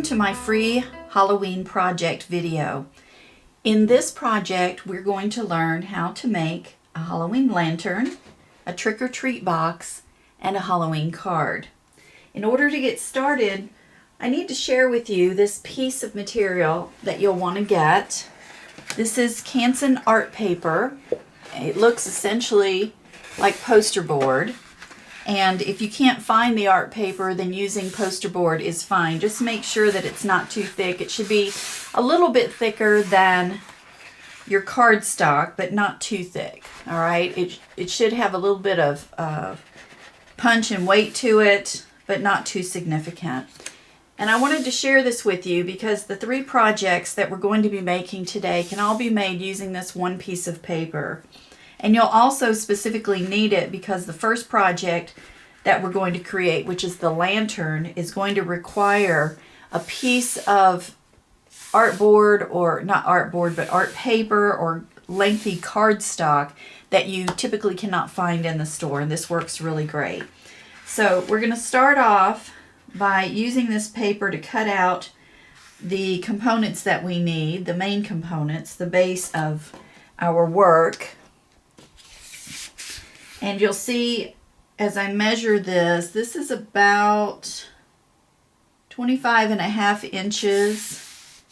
Welcome to my free Halloween project video. In this project, we're going to learn how to make a Halloween lantern, a trick-or-treat box, and a Halloween card. In order to get started, I need to share with you this piece of material that you'll want to get. This is Canson art paper. It looks essentially like poster board. And if you can't find the art paper, then using poster board is fine. Just make sure that it's not too thick. It should be a little bit thicker than your cardstock, but not too thick. All right, it should have a little bit of punch and weight to it, but not too significant. And I wanted to share this with you because the three projects that we're going to be making today can all be made using this one piece of paper. And you'll also specifically need it because the first project that we're going to create, which is the lantern, is going to require a piece of artboard, or not artboard, but art paper or lengthy cardstock that you typically cannot find in the store. And this works really great. So we're going to start off by using this paper to cut out the components that we need, the main components, the base of our work. And you'll see as I measure this, this is about 25.5 inches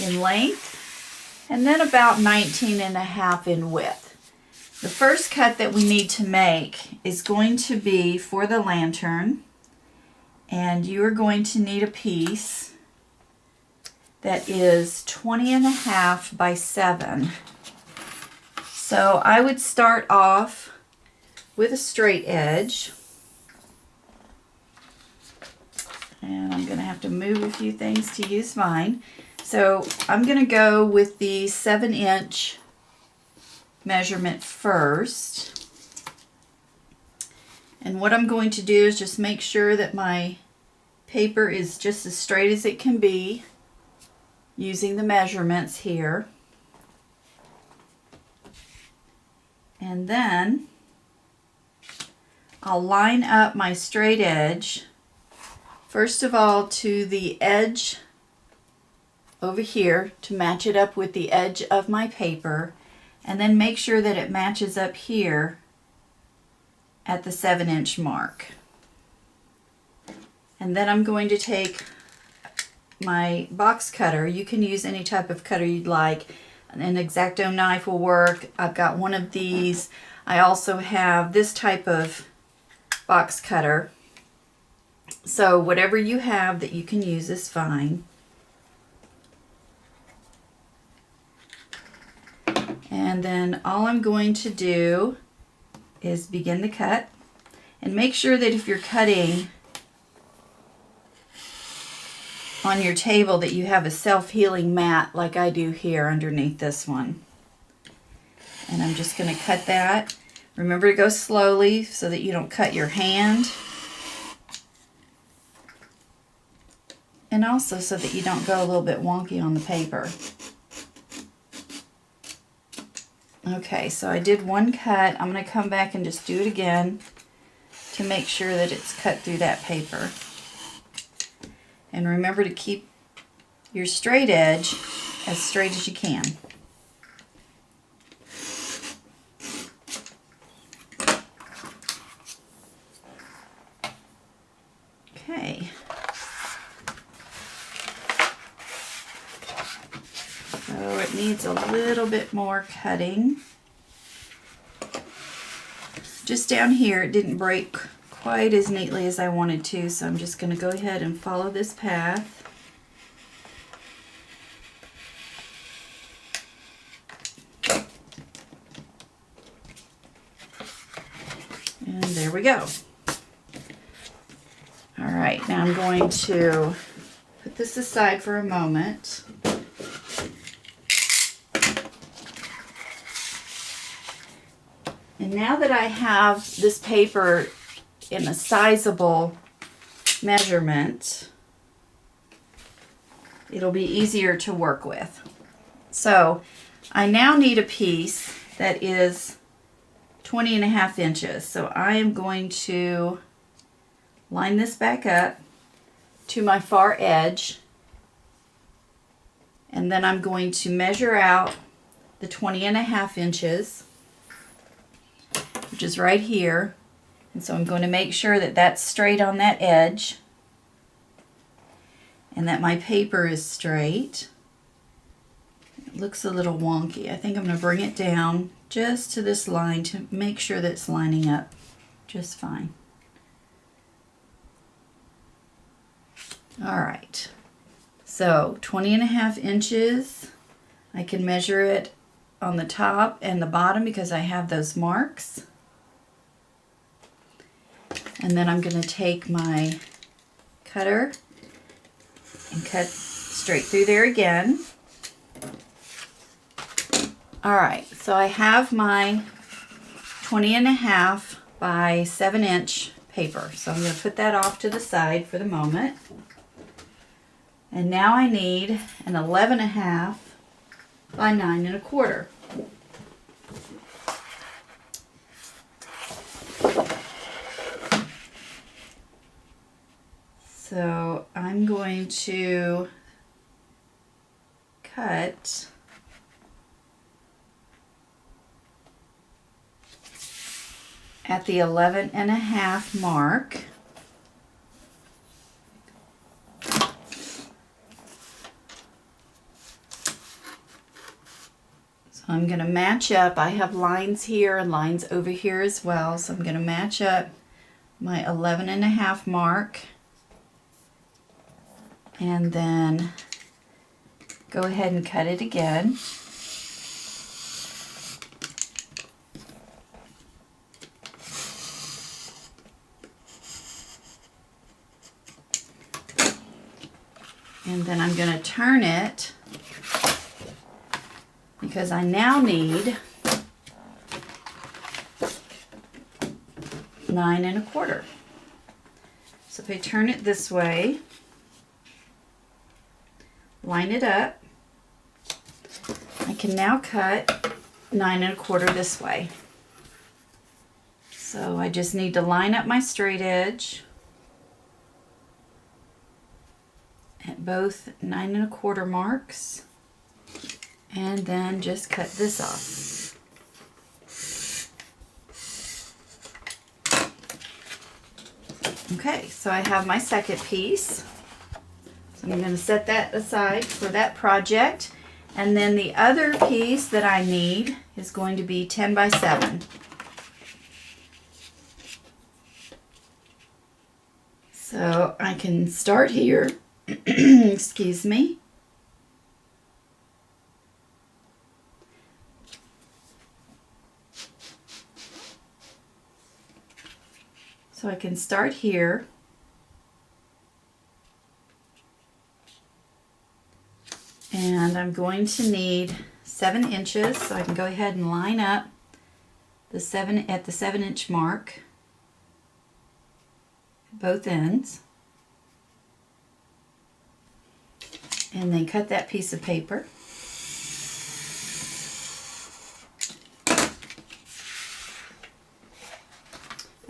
in length and then about 19.5 in width. The first cut that we need to make is going to be for the lantern, and you are going to need a piece that is 20.5 by 7. So I would start off with a straight edge, and I'm going to have to move a few things to use mine. So I'm going to go with the 7-inch measurement first, and what I'm going to do is just make sure that my paper is just as straight as it can be using the measurements here. And then I'll line up my straight edge, first of all, to the edge over here to match it up with the edge of my paper, and then make sure that it matches up here at the 7-inch mark. And then I'm going to take my box cutter. You can use any type of cutter you'd like. An X-acto knife will work. I've got one of these. I also have this type of box cutter. So whatever you have that you can use is fine. And then all I'm going to do is begin to cut. And make sure that if you're cutting on your table that you have a self-healing mat like I do here underneath this one. And I'm just going to cut that. Remember to go slowly so that you don't cut your hand. And also so that you don't go a little bit wonky on the paper. Okay, so I did one cut. I'm going to come back and just do it again to make sure that it's cut through that paper. And remember to keep your straight edge as straight as you can. Okay. So it needs a little bit more cutting. Just down here it didn't break quite as neatly as I wanted to, so I'm just going to go ahead and follow this path. And there we go. All right, now I'm going to put this aside for a moment. And now that I have this paper in a sizable measurement, it'll be easier to work with. So I now need a piece that is 20.5 inches. So I am going to line this back up to my far edge And then I'm going to measure out the 20.5 inches, which is right here. And so I'm going to make sure that that's straight on that edge and that my paper is straight. It looks a little wonky. I think I'm going to bring it down just to this line to make sure that it's lining up just fine. All right, so 20.5 inches. I can measure it on the top and the bottom because I have those marks. And then I'm going to take my cutter and cut straight through there again. All right, so I have my 20.5 by 7 inch paper. So I'm going to put that off to the side for the moment. And now I need an 11.5 by 9.25. So I'm going to cut at the 11.5 mark. So I'm going to match up. I have lines here and lines over here as well. So I'm going to match up my 11.5 mark and then go ahead and cut it again. And then I'm going to turn it because I now need 9.25. So if I turn it this way, line it up, I can now cut 9.25 this way. So I just need to line up my straight edge at both 9.25 marks and then just cut this off. Okay, so I have my second piece. So I'm going to set that aside for that project. And then the other piece that I need is going to be 10 by 7. So I can start here. Excuse me. So I can start here and I'm going to need 7 inches, so I can go ahead and line up the 7 at the 7 inch mark at both ends, and then cut that piece of paper.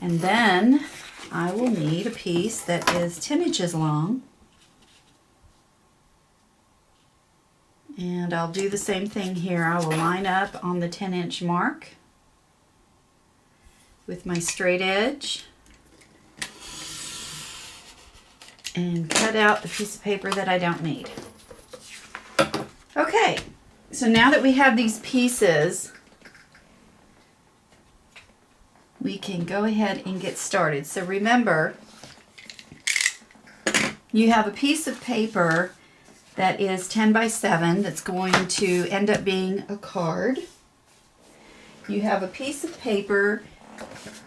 And then I will need a piece that is 10 inches long. And I'll do the same thing here. I will line up on the 10 inch mark with my straight edge and cut out the piece of paper that I don't need. Okay, so now that we have these pieces, we can go ahead and get started. So remember, you have a piece of paper that is 10 by 7 that's going to end up being a card. You have a piece of paper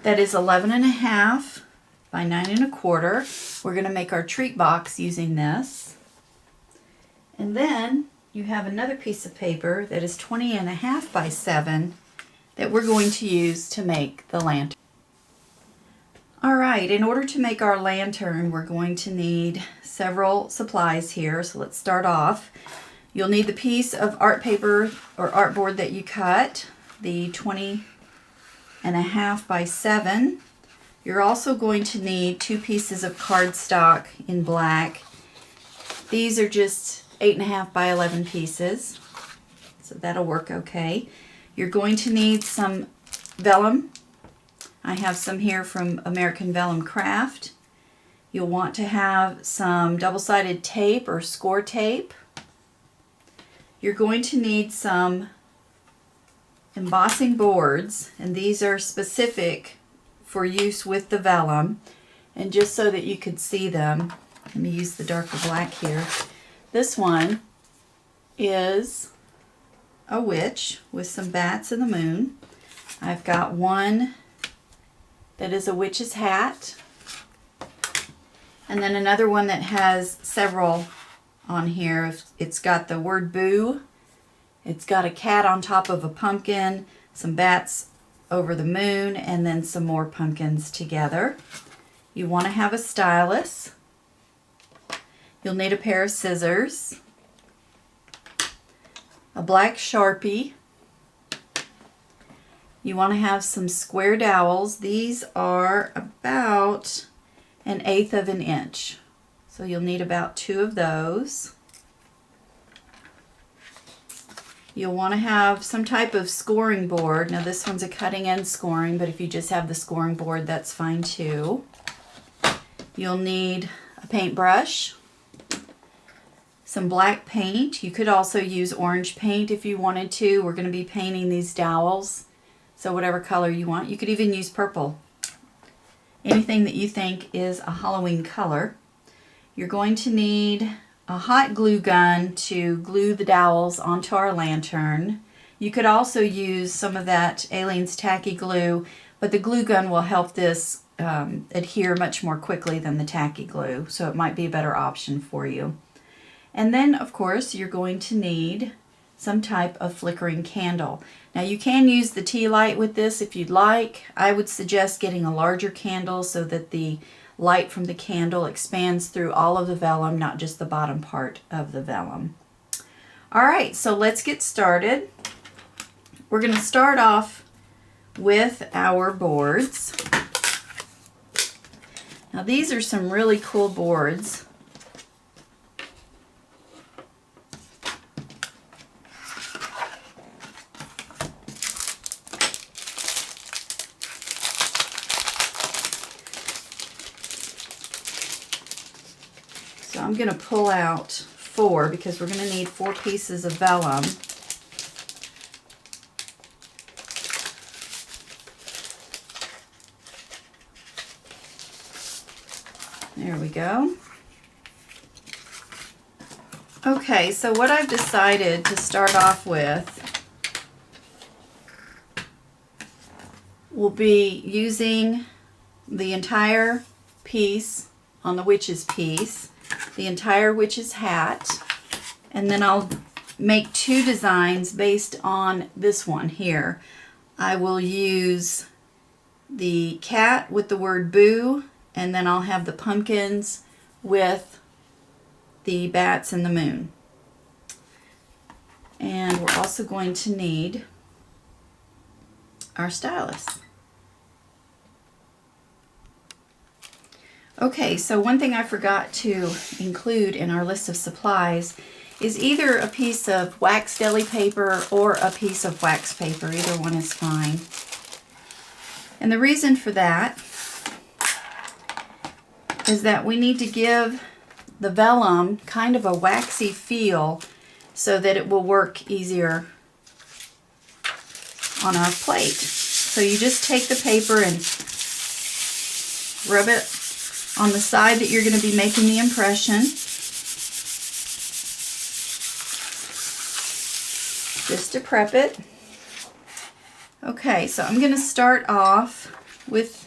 that is 11.5 by 9.25. We're going to make our treat box using this. And then you have another piece of paper that is 20.5 by 7 that we're going to use to make the lantern. Alright, in order to make our lantern, we're going to need several supplies here. So let's start off. You'll need the piece of art paper or artboard that you cut, the 20.5 by 7. You're also going to need 2 pieces of cardstock in black. These are just 8.5 by 11 pieces, so that'll work okay. You're going to need some vellum. I have some here from American Vellum Craft. You'll want to have some double-sided tape or score tape. You're going to need some embossing boards, and these are specific for use with the vellum. And just so that you could see them, let me use the darker black here. This one is a witch with some bats and the moon. I've got one that is a witch's hat, and then another one that has several on here. It's got the word boo, it's got a cat on top of a pumpkin, some bats over the moon, and then some more pumpkins together. You want to have a stylus. You'll need a pair of scissors, a black Sharpie. You want to have some square dowels. These are about 1/8 of an inch. So you'll need about 2 of those. You'll want to have some type of scoring board. Now this one's a cutting and scoring, but if you just have the scoring board, that's fine too. You'll need a paintbrush, some black paint. You could also use orange paint if you wanted to. We're going to be painting these dowels, so whatever color you want. You could even use purple. Anything that you think is a Halloween color. You're going to need a hot glue gun to glue the dowels onto our lantern. You could also use some of that Aleene's tacky glue, but the glue gun will help this adhere much more quickly than the tacky glue, so it might be a better option for you. And then, of course, you're going to need some type of flickering candle. Now you can use the tea light with this if you'd like. I would suggest getting a larger candle so that the light from the candle expands through all of the vellum, not just the bottom part of the vellum. Alright, so let's get started. We're going to start off with our boards. Now these are some really cool boards. So I'm going to pull out 4 because we're going to need 4 pieces of vellum. There we go. Okay, so what I've decided to start off with will be using the entire piece on the witch's piece, the entire witch's hat, and then I'll make 2 designs based on this one here. I will use the cat with the word boo, and then I'll have the pumpkins with the bats and the moon. And we're also going to need our stylus. Okay, so one thing I forgot to include in our list of supplies is either a piece of wax deli paper or a piece of wax paper. Either one is fine. And the reason for that is that we need to give the vellum kind of a waxy feel so that it will work easier on our plate. So you just take the paper and rub it on the side that you're going to be making the impression. Just to prep it. Okay, so I'm going to start off with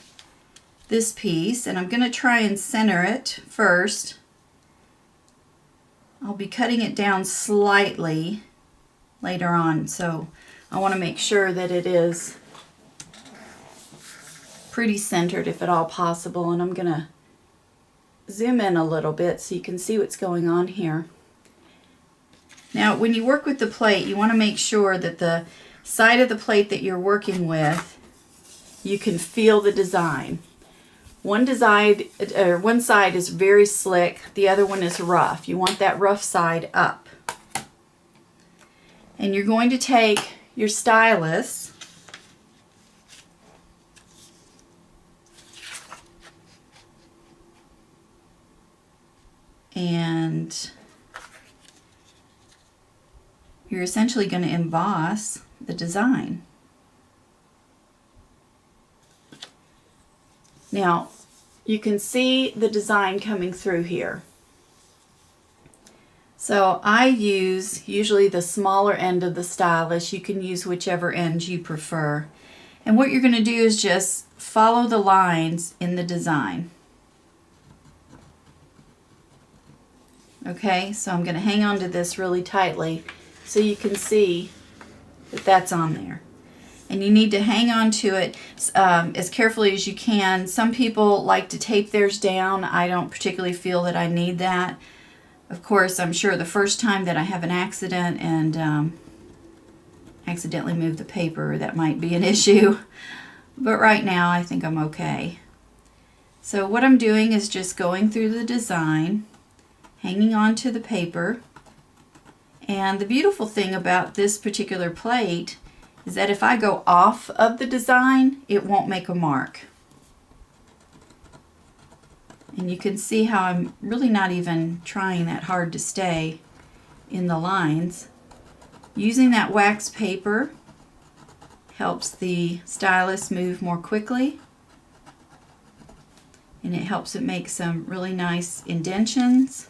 this piece, and I'm going to try and center it first. I'll be cutting it down slightly later on, so I want to make sure that it is pretty centered if at all possible, and I'm going to zoom in a little bit so you can see what's going on here. Now when you work with the plate, you want to make sure that the side of the plate that you're working with, you can feel the design. One side is very slick, the other one is rough. You want that rough side up. And you're going to take your stylus and you're essentially going to emboss the design. Now, you can see the design coming through here. So I use usually the smaller end of the stylus. You can use whichever end you prefer. And what you're going to do is just follow the lines in the design. Okay, so I'm going to hang on to this really tightly so you can see that that's on there. And you need to hang on to it as carefully as you can. Some people like to tape theirs down. I don't particularly feel that I need that. Of course, I'm sure the first time that I have an accident and accidentally move the paper, that might be an issue. But right now, I think I'm okay. So what I'm doing is just going through the design, hanging on to the paper. And the beautiful thing about this particular plate is that if I go off of the design, it won't make a mark. And you can see how I'm really not even trying that hard to stay in the lines. Using that wax paper helps the stylus move more quickly, and it helps it make some really nice indentions.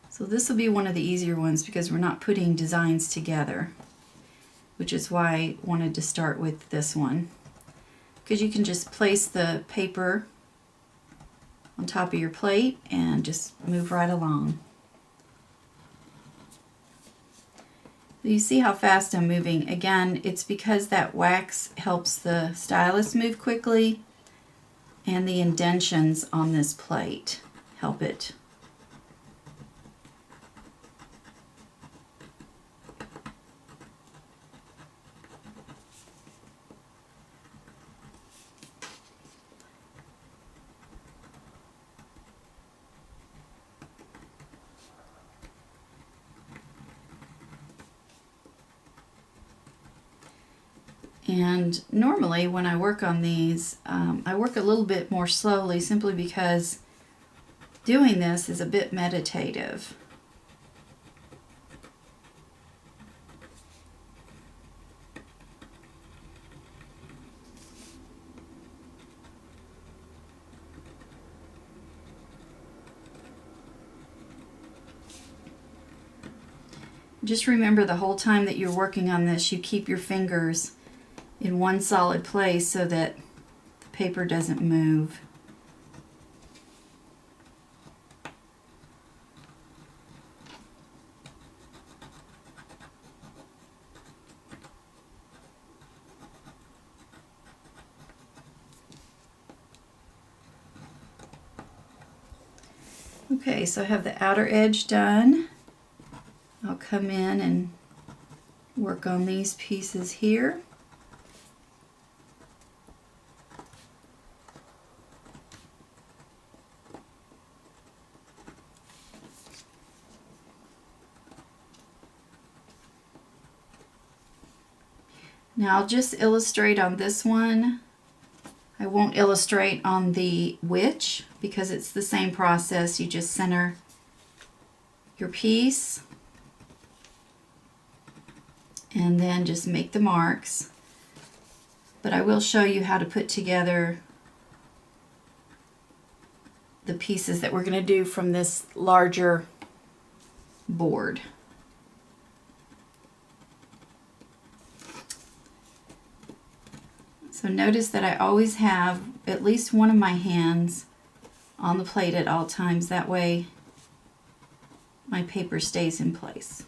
So this will be one of the easier ones because we're not putting designs together, which is why I wanted to start with this one. Because you can just place the paper on top of your plate and just move right along. You see how fast I'm moving. Again, it's because that wax helps the stylus move quickly, and the indentions on this plate help it. And normally when I work on these, I work a little bit more slowly simply because doing this is a bit meditative. Just remember the whole time that you're working on this, you keep your fingers in one solid place so that the paper doesn't move. Okay, so I have the outer edge done. I'll come in and work on these pieces here. Now I'll just illustrate on this one. I won't illustrate on the witch because it's the same process. You just center your piece and then just make the marks. But I will show you how to put together the pieces that we're going to do from this larger board. So notice that I always have at least one of my hands on the plate at all times. That way my paper stays in place.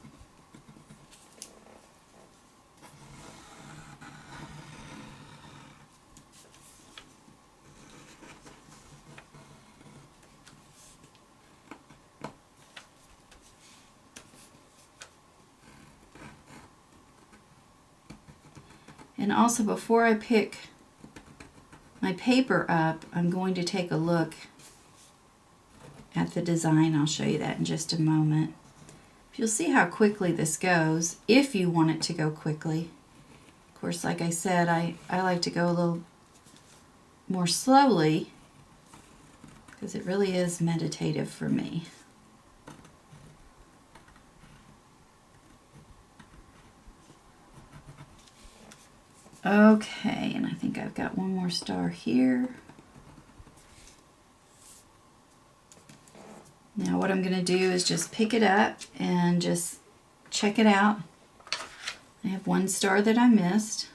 And also, before I pick my paper up, I'm going to take a look at the design. I'll show you that in just a moment. You'll see how quickly this goes, if you want it to go quickly. Of course, like I said, I like to go a little more slowly because it really is meditative for me. Okay, and I think I've got one more star here. Now what I'm going to do is just pick it up and just check it out. I have one star that I missed.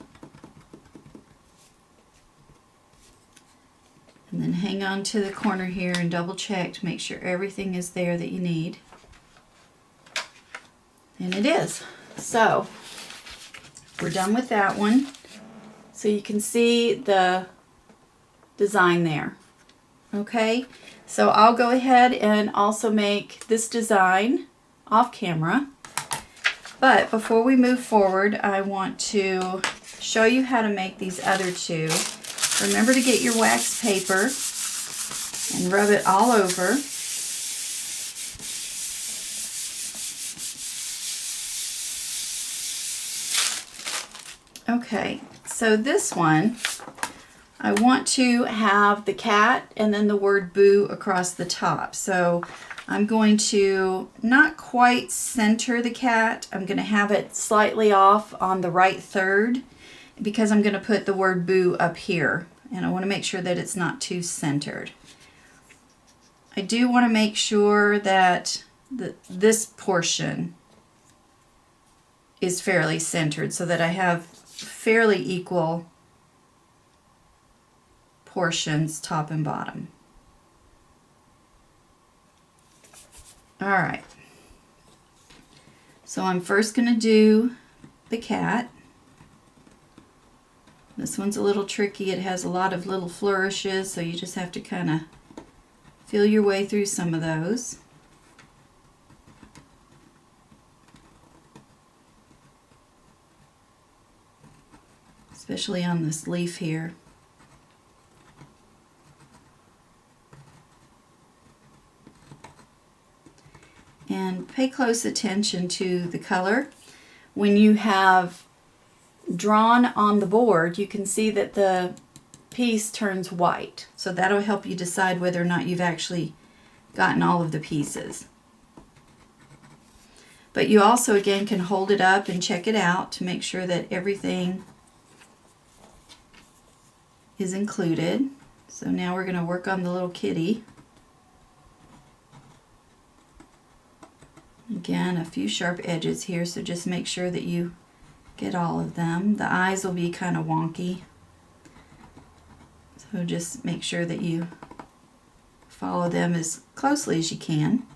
And then hang on to the corner here and double check to make sure everything is there that you need. And it is. So we're done with that one. So you can see the design there. Okay, so I'll go ahead and also make this design off camera. But before we move forward, I want to show you how to make these other two. Remember to get your wax paper and rub it all over. Okay, so this one, I want to have the cat and then the word boo across the top. So I'm going to not quite center the cat. I'm going to have it slightly off on the right third because I'm going to put the word boo up here. And I want to make sure that it's not too centered. I do want to make sure that this portion is fairly centered so that I have fairly equal portions, top and bottom. All right. So I'm first going to do the cat. This one's a little tricky. It has a lot of little flourishes, so you just have to kind of feel your way through some of those. Especially on this leaf here. And pay close attention to the color. When you have drawn on the board, you can see that the piece turns white. So that'll help you decide whether or not you've actually gotten all of the pieces. But you also, again, can hold it up and check it out to make sure that everything is included. So now we're going to work on the little kitty. Again, a few sharp edges here, so just make sure that you get all of them. The eyes will be kind of wonky, so just make sure that you follow them as closely as you can.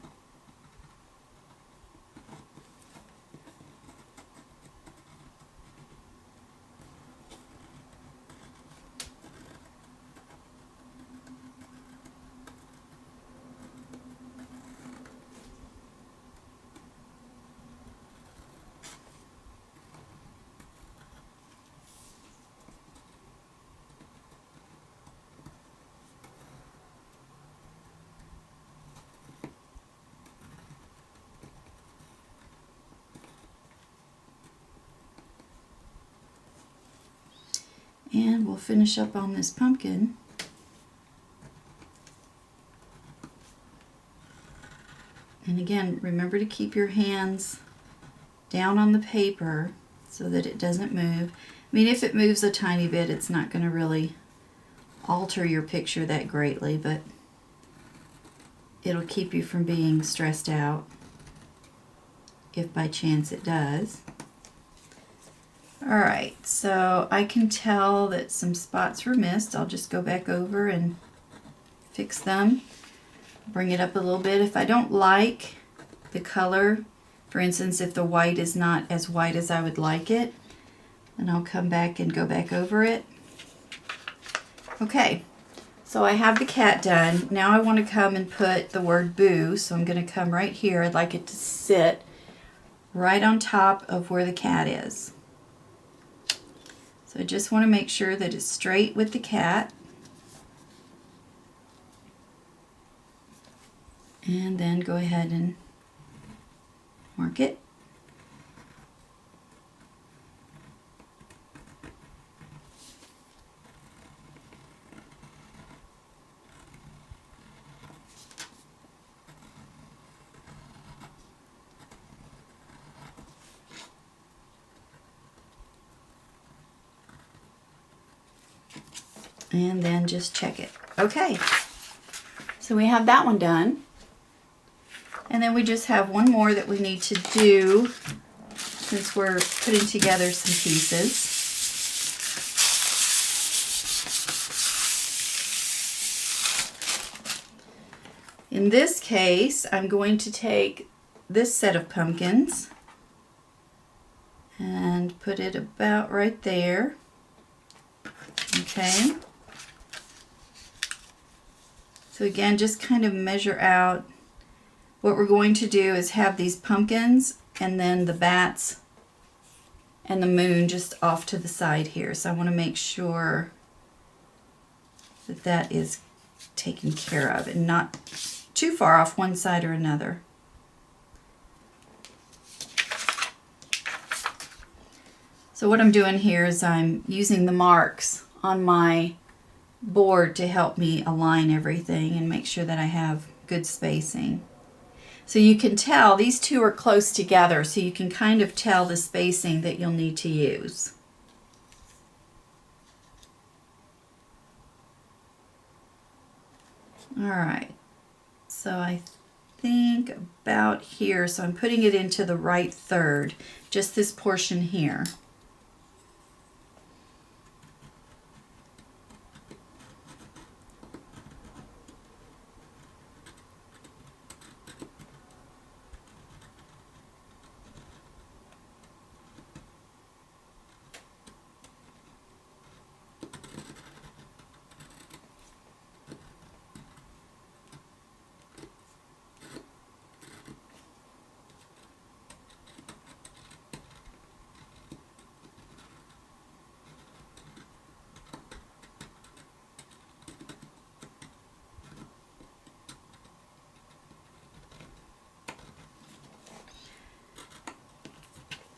And we'll finish up on this pumpkin. And again, remember to keep your hands down on the paper so that it doesn't move. I mean, if it moves a tiny bit, it's not going to really alter your picture that greatly, but it'll keep you from being stressed out if by chance it does. Alright, so I can tell that some spots were missed. I'll just go back over and fix them. Bring it up a little bit. If I don't like the color, for instance, if the white is not as white as I would like it, then I'll come back and go back over it. Okay, so I have the cat done. Now I want to come and put the word boo, so I'm going to come right here. I'd like it to sit right on top of where the cat is. So So I just want to make sure that it's straight with the cat. And then go ahead and mark it. And then just check it. Okay, so we have that one done. And then we just have one more that we need to do since we're putting together some pieces. In this case, I'm going to take this set of pumpkins and put it about right there. Okay. So again, just kind of measure out. What we're going to do is have these pumpkins and then the bats and the moon just off to the side here. So I want to make sure that that is taken care of and not too far off one side or another. So what I'm doing here is I'm using the marks on my board to help me align everything and make sure that I have good spacing. So you can tell these two are close together, so you can kind of tell the spacing that you'll need to use. All right, so I think about here, so I'm putting it into the right third, just this portion here.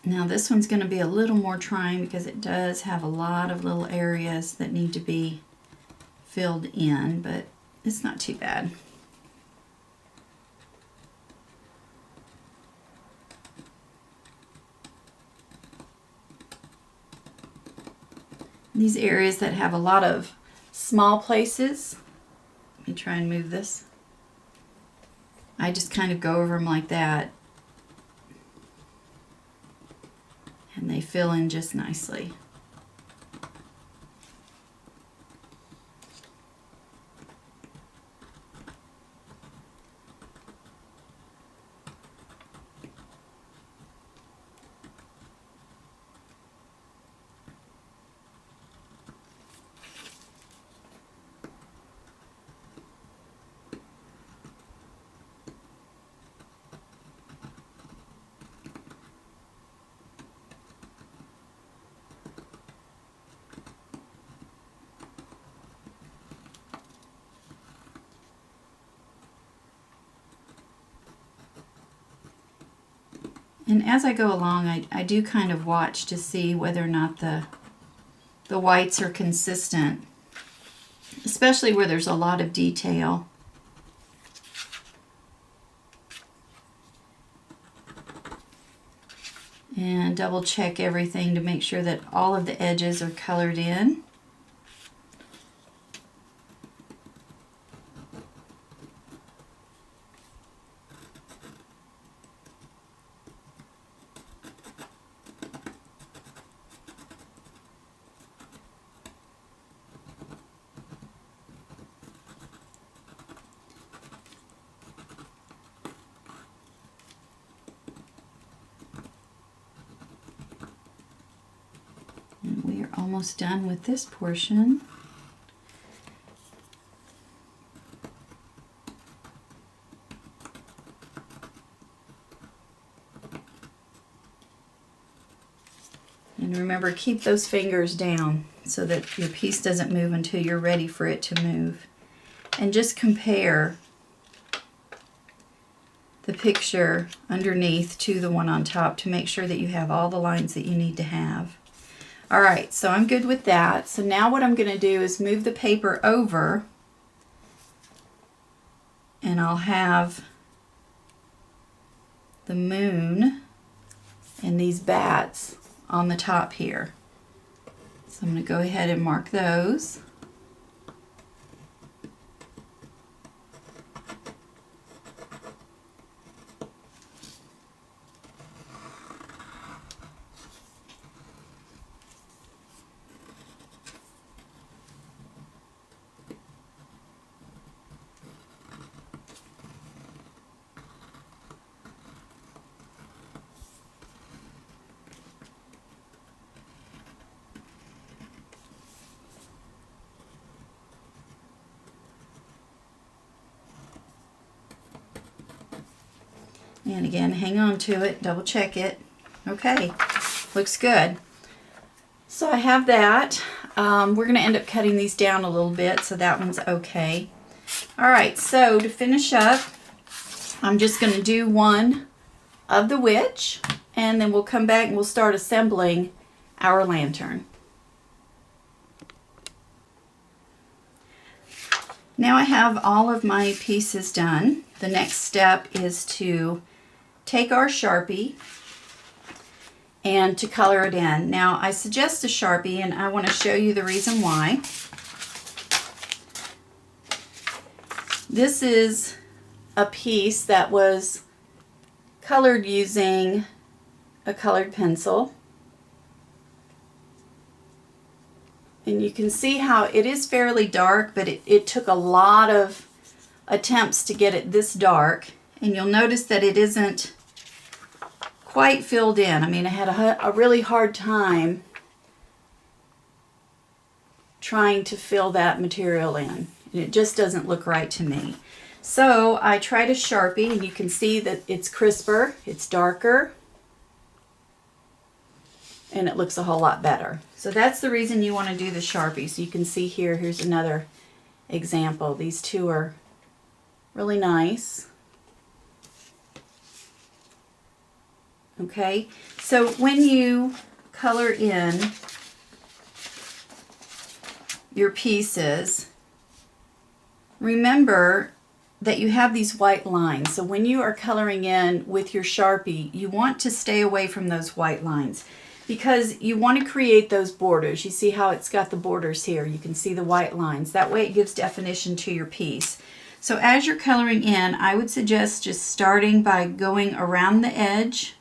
Now this one's going to be a little more trying because it does have a lot of little areas that need to be filled in, but it's not too bad. These areas that have a lot of small places, let me try and move this. I just kind of go over them like that. And they fill in just nicely. And as I go along, I do kind of watch to see whether or not the whites are consistent, especially where there's a lot of detail. And double check everything to make sure that all of the edges are colored in. And we are almost done with this portion. And remember, keep those fingers down so that your piece doesn't move until you're ready for it to move. And just compare the picture underneath to the one on top to make sure that you have all the lines that you need to have. All right, so I'm good with that. So now what I'm going to do is move the paper over, and I'll have the moon and these bats on the top here. So I'm going to go ahead and mark those. And again, hang on to it, double check it. Okay, looks good. So I have that. We're going to end up cutting these down a little bit, so that one's okay. All right, so to finish up, I'm just going to do one of the witch, and then we'll come back and we'll start assembling our lantern. Now I have all of my pieces done. The next step is to take our Sharpie and to color it in. Now I suggest a Sharpie, and I want to show you the reason why. This is a piece that was colored using a colored pencil. And you can see how it is fairly dark, but it took a lot of attempts to get it this dark. And you'll notice that it isn't quite filled in. I mean, I had a really hard time trying to fill that material in. It just doesn't look right to me. So I tried a Sharpie, and you can see that it's crisper, it's darker, and it looks a whole lot better. So that's the reason you want to do the Sharpie. So you can see here, here's another example. These two are really nice. Okay, so when you color in your pieces, remember that you have these white lines. So when you are coloring in with your Sharpie, you want to stay away from those white lines because you want to create those borders. You see how it's got the borders here. You can see the white lines. That way it gives definition to your piece. So as you're coloring in, I would suggest just starting by going around the edge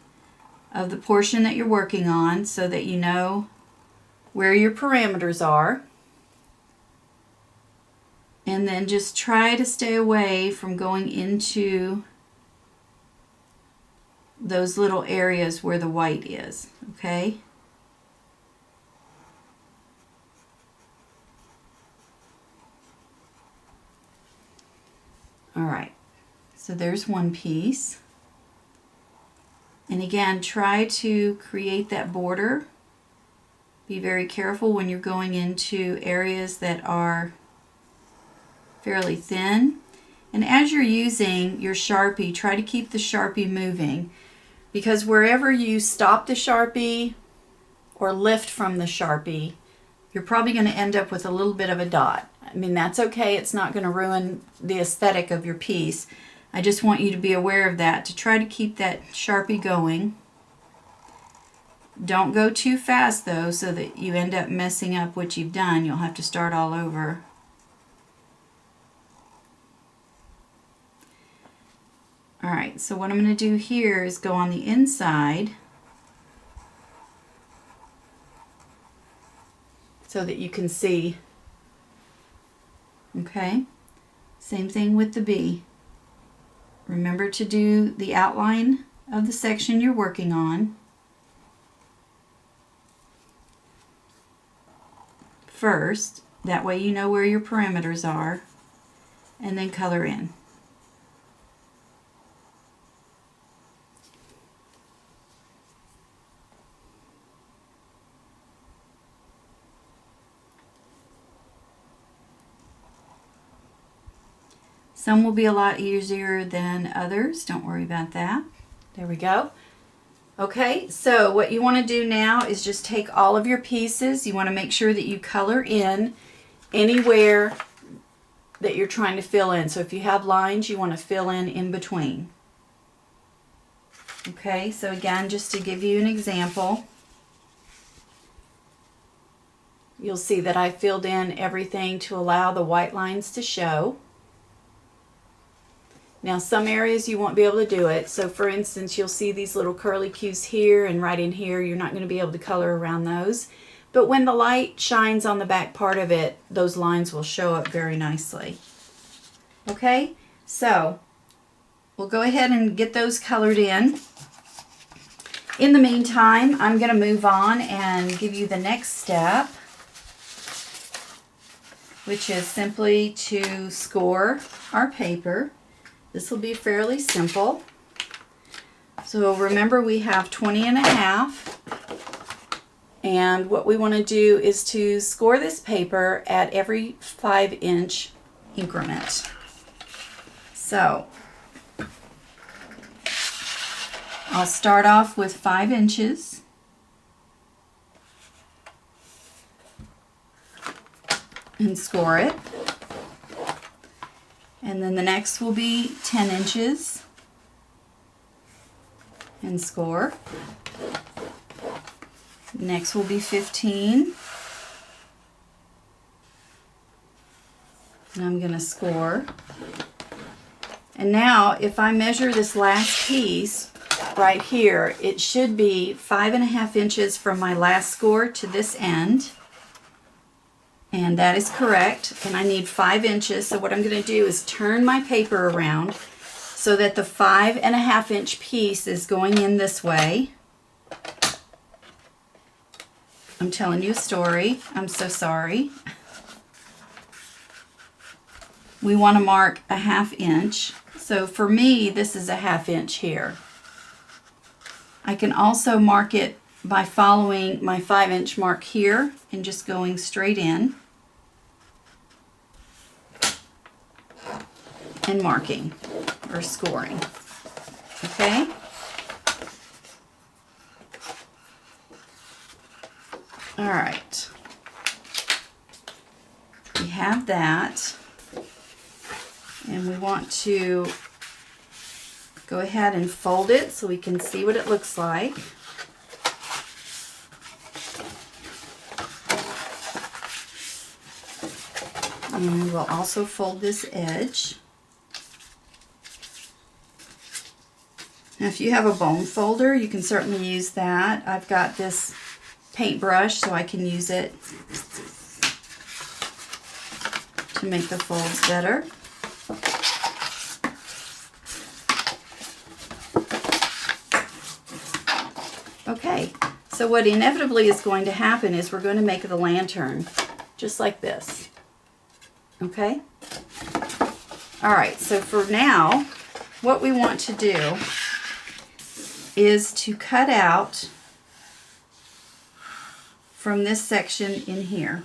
of the portion that you're working on so that you know where your parameters are. And then just try to stay away from going into those little areas where the white is, okay? All right, so there's one piece. And again, try to create that border. Be very careful when you're going into areas that are fairly thin. And as you're using your Sharpie, try to keep the Sharpie moving, because wherever you stop the Sharpie or lift from the Sharpie, you're probably going to end up with a little bit of a dot. I mean, that's okay. It's not going to ruin the aesthetic of your piece. I just want you to be aware of that, to try to keep that Sharpie going. Don't go too fast though, so that you end up messing up what you've done. You'll have to start all over. Alright, so what I'm going to do here is go on the inside so that you can see. Okay, same thing with the bee. Remember to do the outline of the section you're working on first. That way you know where your parameters are, and then color in. Some will be a lot easier than others. Don't worry about that. There we go. Okay, so what you want to do now is just take all of your pieces. You want to make sure that you color in anywhere that you're trying to fill in. So if you have lines, you want to fill in between. Okay, so again, just to give you an example, you'll see that I filled in everything to allow the white lines to show. Now some areas you won't be able to do it. So for instance, you'll see these little curly cues here and right in here. You're not going to be able to color around those. But when the light shines on the back part of it, those lines will show up very nicely. Okay, so we'll go ahead and get those colored in. In the meantime, I'm going to move on and give you the next step, which is simply to score our paper. This will be fairly simple. So remember, we have 20.5, and what we want to do is to score this paper at every 5-inch increment. So I'll start off with 5 inches. And score it. And then the next will be 10 inches and score. Next will be 15. And I'm going to score. And now if I measure this last piece right here, it should be 5.5 inches from my last score to this end. And that is correct, and I need 5 inches. So what I'm going to do is turn my paper around so that the 5.5 inch piece is going in this way. I'm telling you a story. I'm so sorry. We want to mark a 1/2 inch. So for me, this is a 1/2 inch here. I can also mark it by following my 5-inch mark here and just going straight in and marking or scoring. Okay? All right. We have that, and we want to go ahead and fold it so we can see what it looks like. And we'll also fold this edge. Now if you have a bone folder, you can certainly use that. I've got this paintbrush, so I can use it to make the folds better. Okay, so what inevitably is going to happen is we're going to make the lantern just like this. Okay? Alright, so for now, what we want to do is to cut out from this section in here.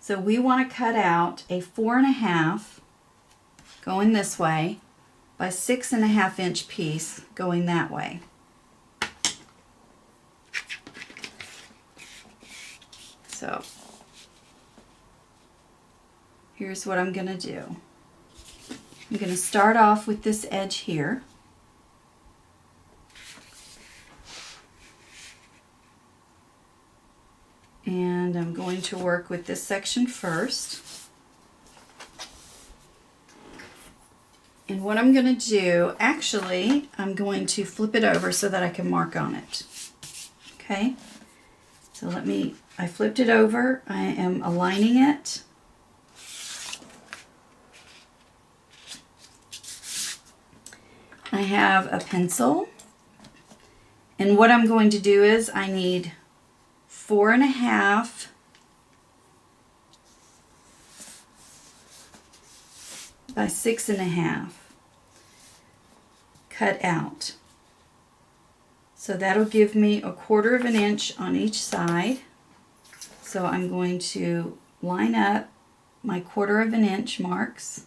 So we want to cut out a 4.5 going this way by 6.5 inch piece going that way. So here's what I'm going to do. I'm going to start off with this edge here. And I'm going to work with this section first. And what I'm going to do, actually, I'm going to flip it over so that I can mark on it. Okay? So I flipped it over. I am aligning it. I have a pencil. And what I'm going to do is I need 4.5 by 6.5 cut out. So that'll give me 1/4 inch on each side. So I'm going to line up my 1/4 inch marks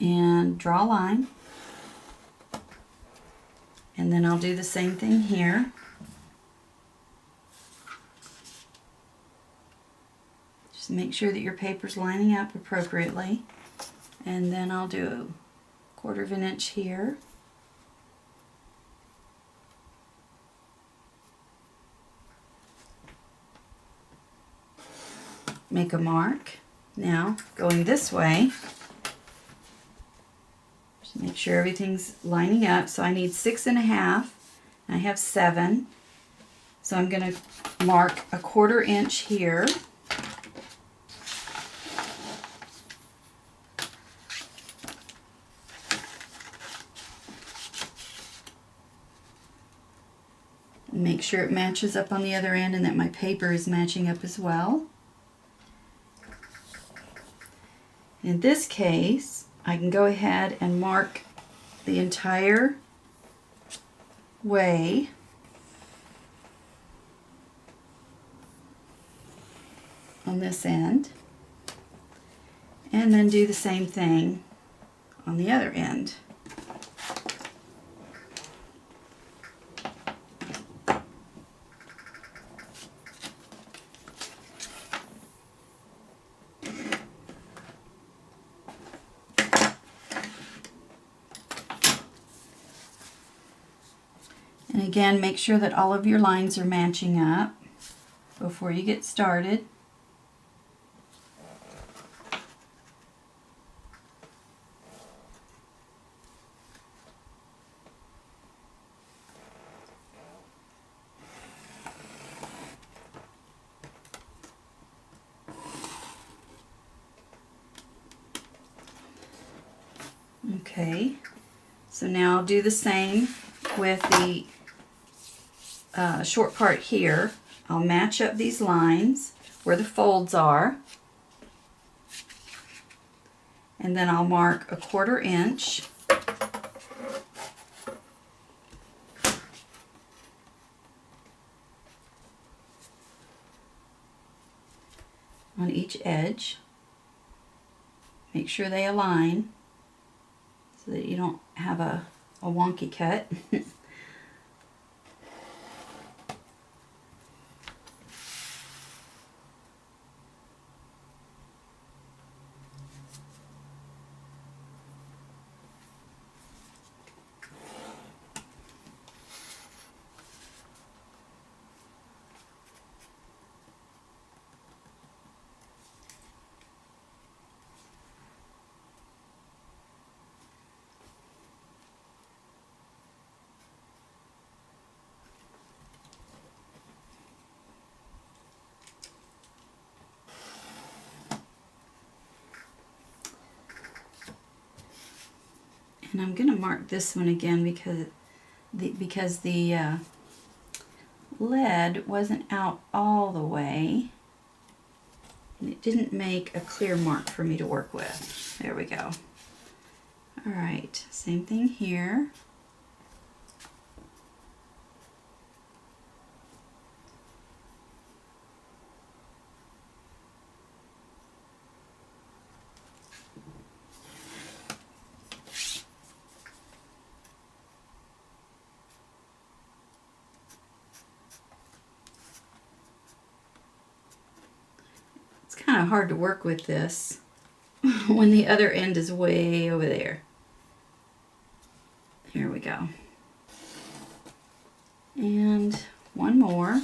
and draw a line. And then I'll do the same thing here. Just make sure that your paper's lining up appropriately. And then I'll do 1/4 inch here. Make a mark. Now, going this way, just make sure everything's lining up. So I need 6.5, and I have 7. So I'm going to mark a 1/4 inch here. Make sure it matches up on the other end and that my paper is matching up as well. In this case, I can go ahead and mark the entire way. On this end. And then do the same thing on the other end. And again, make sure that all of your lines are matching up before you get started. Okay, so now I'll do the same with the short part here. I'll match up these lines where the folds are, and then I'll mark a 1/4 inch on each edge. Make sure they align so that you don't have a wonky cut. And I'm going to mark this one again because the lead wasn't out all the way, and it didn't make a clear mark for me to work with. There we go. All right, same thing here. Kind of hard to work with this when the other end is way over there. Here we go. And one more.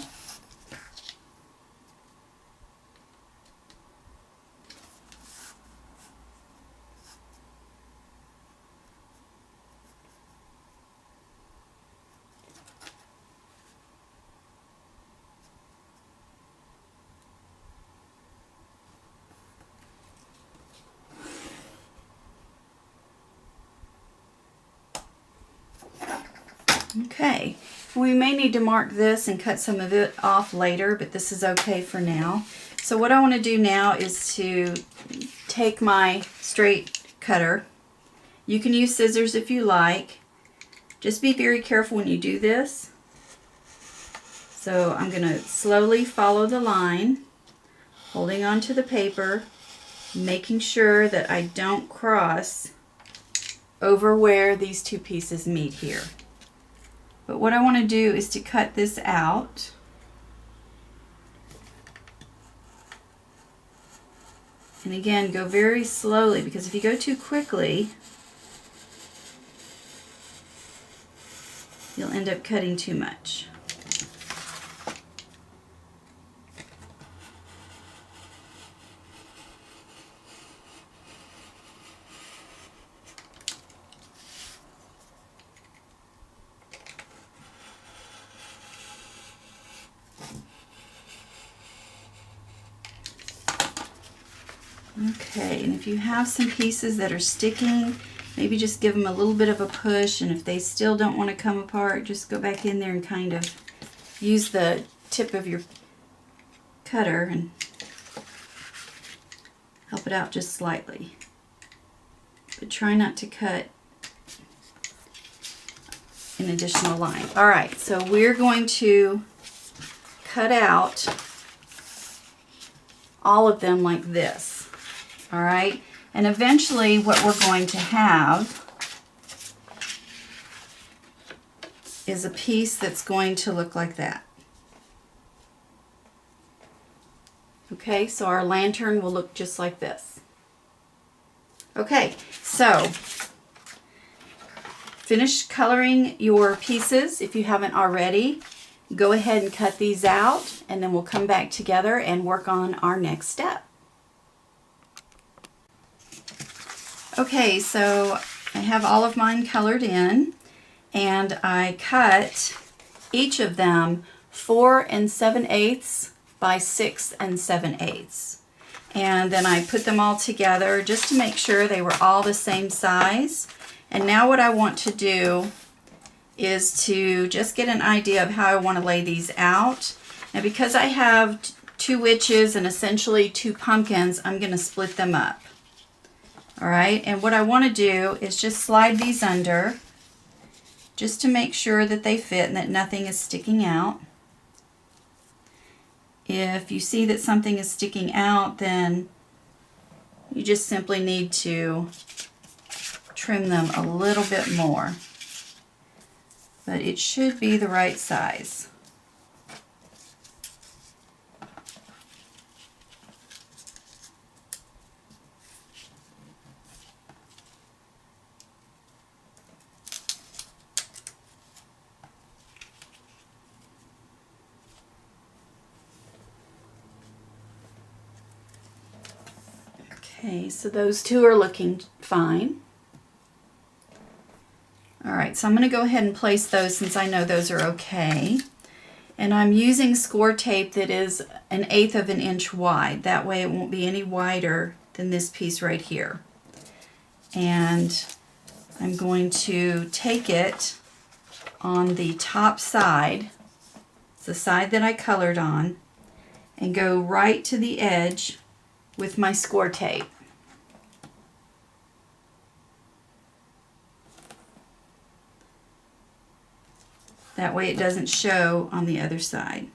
Okay, we may need to mark this and cut some of it off later, but this is okay for now. So what I want to do now is to take my straight cutter. You can use scissors if you like. Just be very careful when you do this. So I'm going to slowly follow the line, holding onto the paper, making sure that I don't cross over where these two pieces meet here. But what I want to do is to cut this out. And again, go very slowly, because if you go too quickly, you'll end up cutting too much. Okay, and if you have some pieces that are sticking, maybe just give them a little bit of a push, and if they still don't want to come apart, just go back in there and kind of use the tip of your cutter and help it out just slightly. But try not to cut an additional line. All right, so we're going to cut out all of them like this. All right, and eventually what we're going to have is a piece that's going to look like that. Okay, so our lantern will look just like this. Okay, so finish coloring your pieces if you haven't already. Go ahead and cut these out, and then we'll come back together and work on our next step. Okay, so I have all of mine colored in, and I cut each of them 4 7/8 by 6 7/8. And then I put them all together just to make sure they were all the same size. And now what I want to do is to just get an idea of how I want to lay these out. Now, because I have 2 witches and essentially 2 pumpkins, I'm going to split them up. All right, and what I want to do is just slide these under just to make sure that they fit and that nothing is sticking out. If you see that something is sticking out, then you just simply need to trim them a little bit more. But it should be the right size. Okay, so those 2 are looking fine. All right, so I'm going to go ahead and place those since I know those are okay. And I'm using score tape that is 1/8 of an inch wide. That way it won't be any wider than this piece right here. And I'm going to take it on the top side, it's the side that I colored on, and go right to the edge with my score tape. That way it doesn't show on the other side.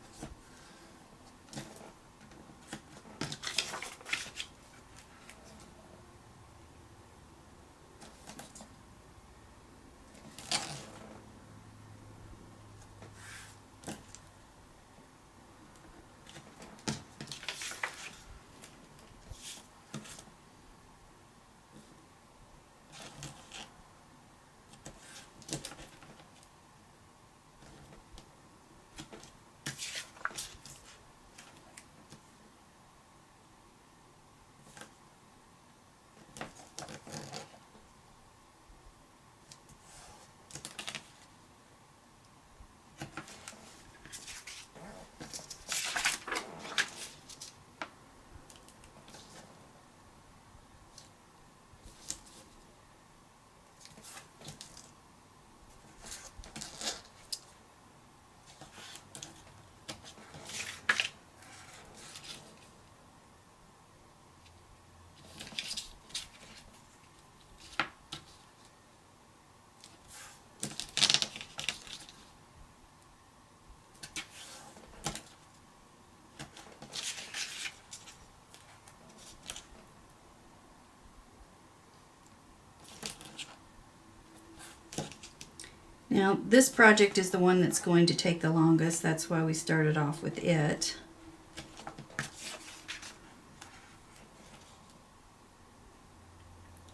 Now this project is the one that's going to take the longest. That's why we started off with it.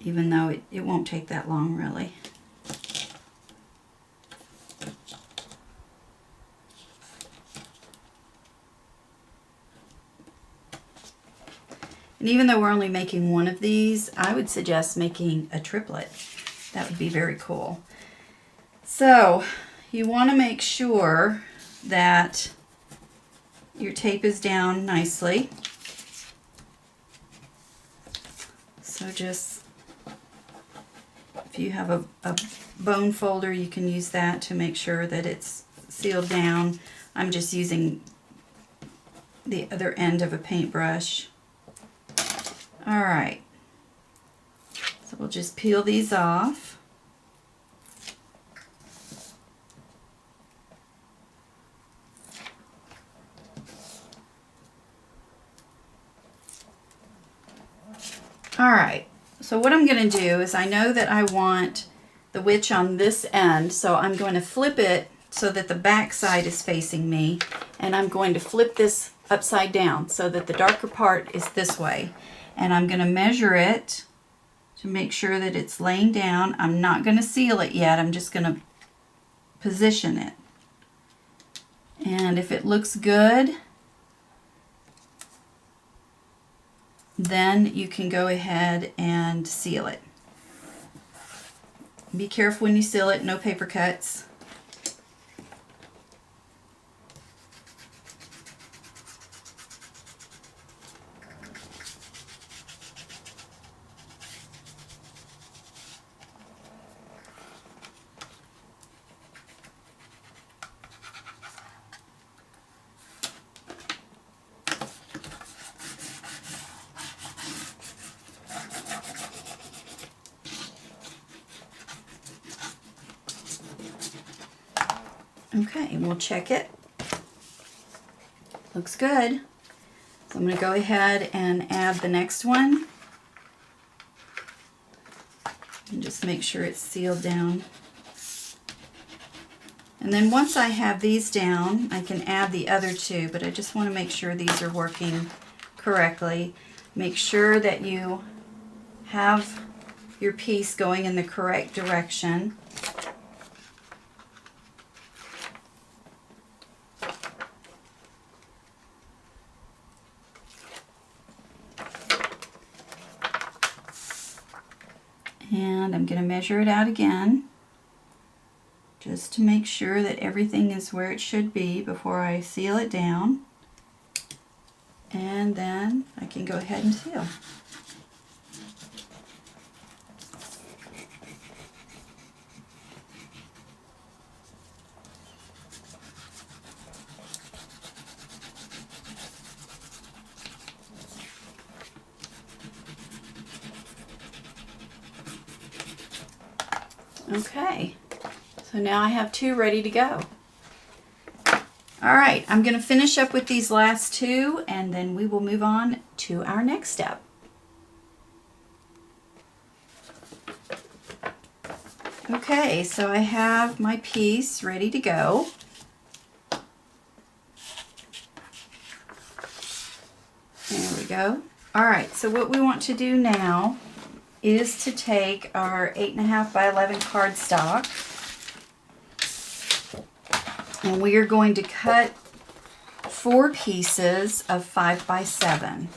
Even though it won't take that long really. And even though we're only making one of these, I would suggest making a triplet. That would be very cool. So you want to make sure that your tape is down nicely. So just, if you have a bone folder, you can use that to make sure that it's sealed down. I'm just using the other end of a paintbrush. All right, so we'll just peel these off. All right, so what I'm going to do is I know that I want the witch on this end, so I'm going to flip it so that the back side is facing me, and I'm going to flip this upside down so that the darker part is this way. And I'm going to measure it to make sure that it's laying down. I'm not going to seal it yet. I'm just going to position it. And if it looks good, then you can go ahead and seal it. Be careful when you seal it, no paper cuts. Okay, and we'll check it. Looks good. So I'm going to go ahead and add the next one. And just make sure it's sealed down. And then once I have these down, I can add the other two, but I just want to make sure these are working correctly. Make sure that you have your piece going in the correct direction. And I'm going to measure it out again, just to make sure that everything is where it should be before I seal it down. And then I can go ahead and seal. Okay, so now I have two ready to go. All right, I'm going to finish up with these last two, and then we will move on to our next step. Okay, so I have my piece ready to go. There we go. All right, so what we want to do now is to take our 8.5 by 11 cardstock, and we are going to cut 4 pieces of 5 by 7.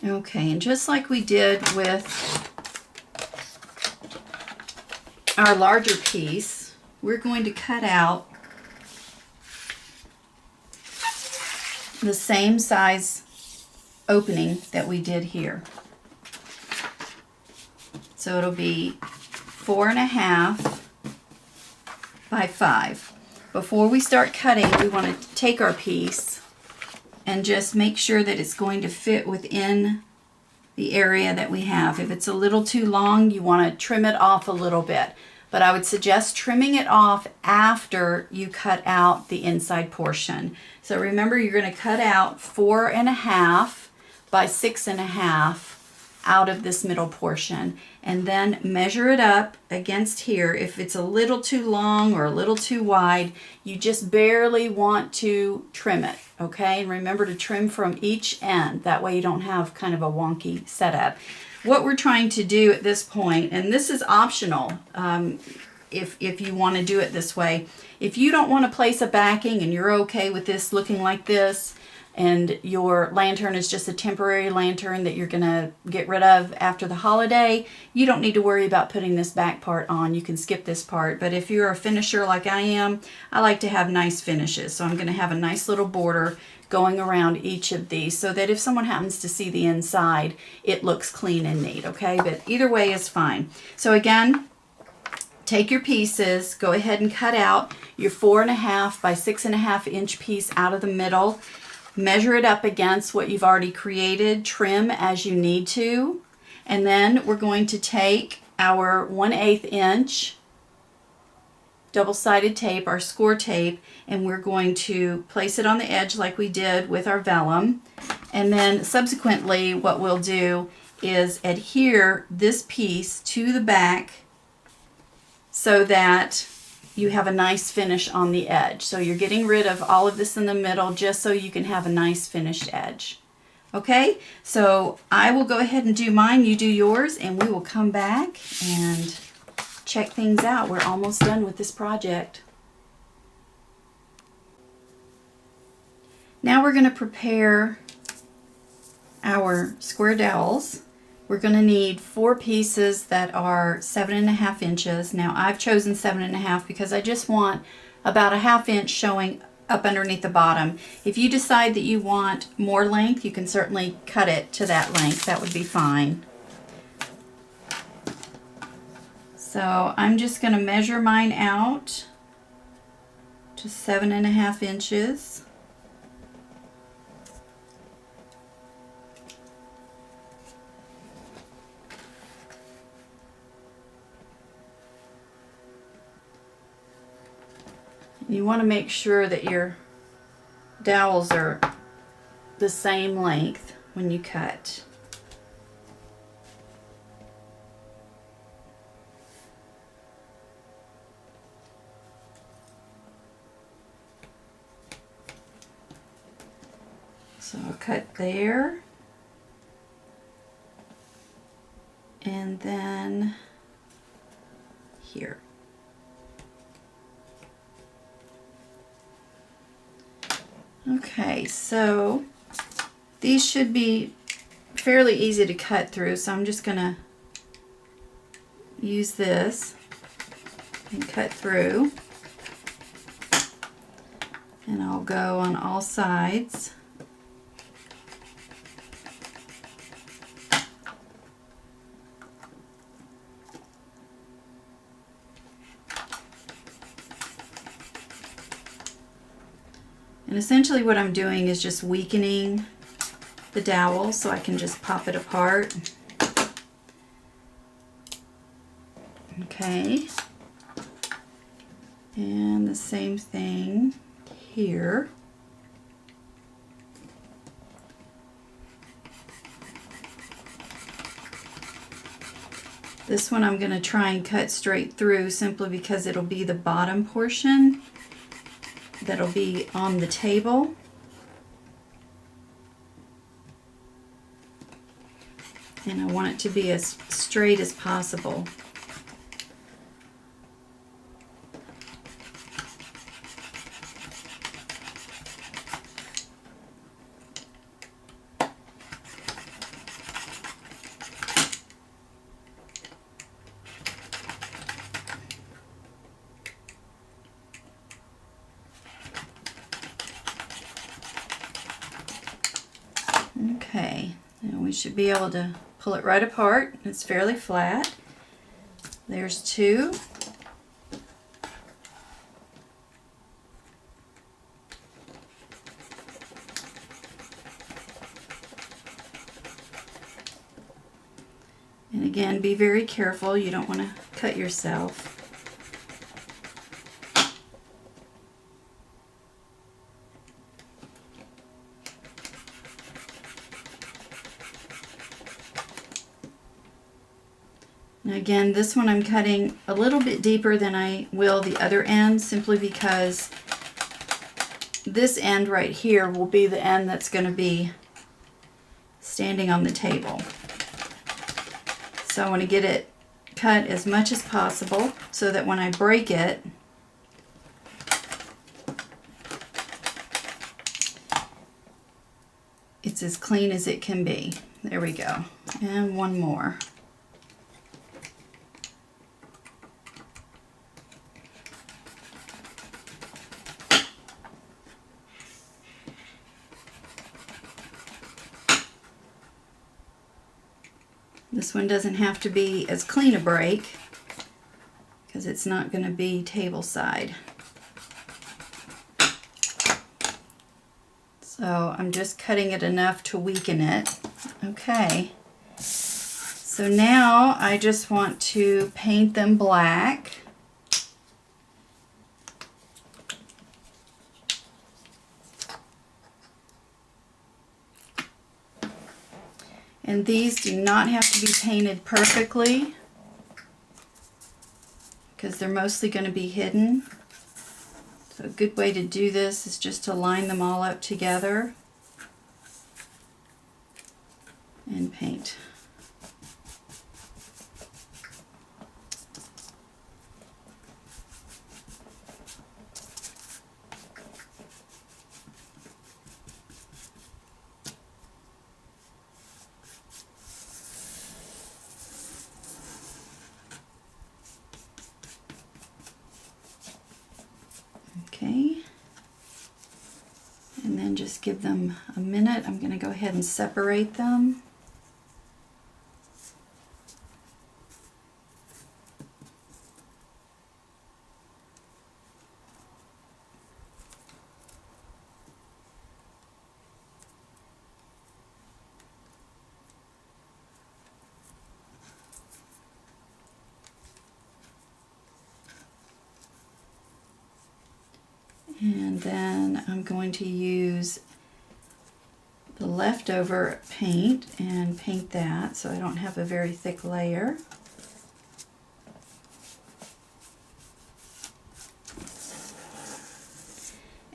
Okay, and just like we did with our larger piece, we're going to cut out the same size opening that we did here. So it'll be 4.5 by 5. Before we start cutting, we want to take our piece and just make sure that it's going to fit within the area that we have. If it's a little too long, you want to trim it off a little bit. But I would suggest trimming it off after you cut out the inside portion. So remember, you're going to cut out 4.5 by 6.5 out of this middle portion, and then measure it up against here. If it's a little too long or a little too wide, you just barely want to trim it, okay? And remember to trim from each end. That way you don't have kind of a wonky setup. What we're trying to do at this point, and this is optional if you want to do it this way. If you don't want to place a backing and you're okay with this looking like this, and your lantern is just a temporary lantern that you're going to get rid of after the holiday, you don't need to worry about putting this back part on. You can skip this part. But if you're a finisher like I am, I like to have nice finishes. So I'm going to have a nice little border going around each of these so that if someone happens to see the inside, it looks clean and neat, okay? But either way is fine. So again, take your pieces, go ahead and cut out your 4.5 by 6.5 inch piece out of the middle. Measure it up against what you've already created, trim as you need to, and then we're going to take our 1/8 inch double-sided tape, our score tape, and we're going to place it on the edge like we did with our vellum. And then subsequently what we'll do is adhere this piece to the back so that you have a nice finish on the edge. So you're getting rid of all of this in the middle just so you can have a nice finished edge. Okay, so I will go ahead and do mine, you do yours, and we will come back and check things out. We're almost done with this project. Now we're going to prepare our square dowels. We're going to need 4 pieces that are 7.5 inches. Now I've chosen 7.5 because I just want about a 1/2 inch showing up underneath the bottom. If you decide that you want more length, you can certainly cut it to that length. That would be fine. So I'm just going to measure mine out to 7.5 inches. You want to make sure that your dowels are the same length when you cut. So I'll cut there, and then here. Okay, so these should be fairly easy to cut through, so I'm just going to use this and cut through. And I'll go on all sides. And essentially what I'm doing is just weakening the dowel so I can just pop it apart. Okay. And the same thing here. This one I'm going to try and cut straight through simply because it'll be the bottom portion that'll be on the table. And I want it to be as straight as possible. should be able to pull it right apart. It's fairly flat. There's two. And again, be very careful. You don't want to cut yourself. Now again, this one I'm cutting a little bit deeper than I will the other end, simply because this end right here will be the end that's going to be standing on the table. So I want to get it cut as much as possible so that when I break it, it's as clean as it can be. There we go. And one more. This one doesn't have to be as clean a break because it's not going to be table side. So I'm just cutting it enough to weaken it. Okay. So now I just want to paint them black. And these do not have to be painted perfectly because they're mostly going to be hidden. So a good way to do this is just to line them all up together and paint. Okay, and then just give them a minute. I'm going to go ahead and separate them. And then I'm going to use the leftover paint and paint that so I don't have a very thick layer.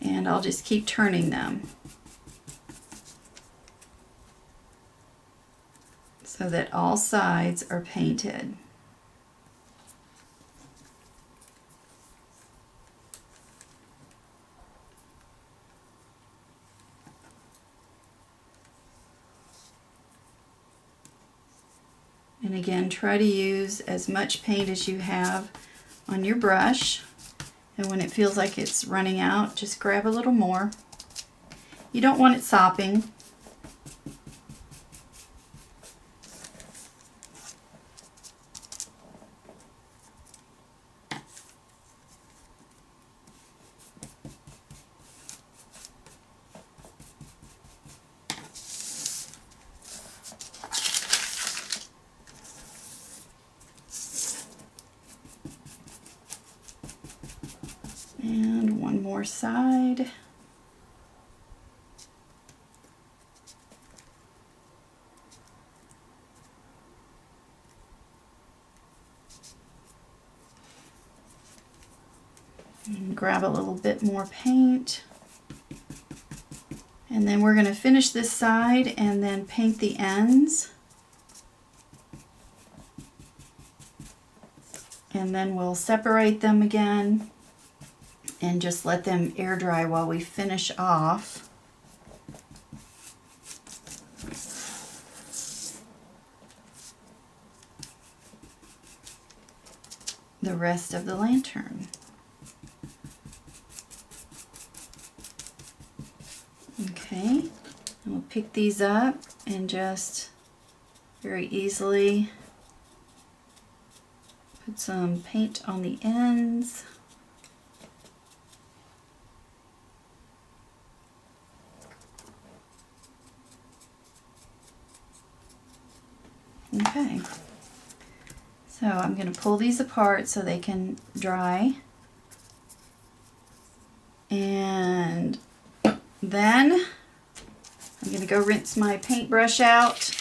And I'll just keep turning them so that all sides are painted. And again, try to use as much paint as you have on your brush. And when it feels like it's running out, just grab a little more. You don't want it sopping. And one more side. And grab a little bit more paint. And then we're going to finish this side and then paint the ends. And then we'll separate them again and just let them air dry while we finish off the rest of the lantern. Okay, and we'll pick these up and just very easily. Put some paint on the ends. Okay, so I'm going to pull these apart so they can dry. And then I'm going to go rinse my paintbrush out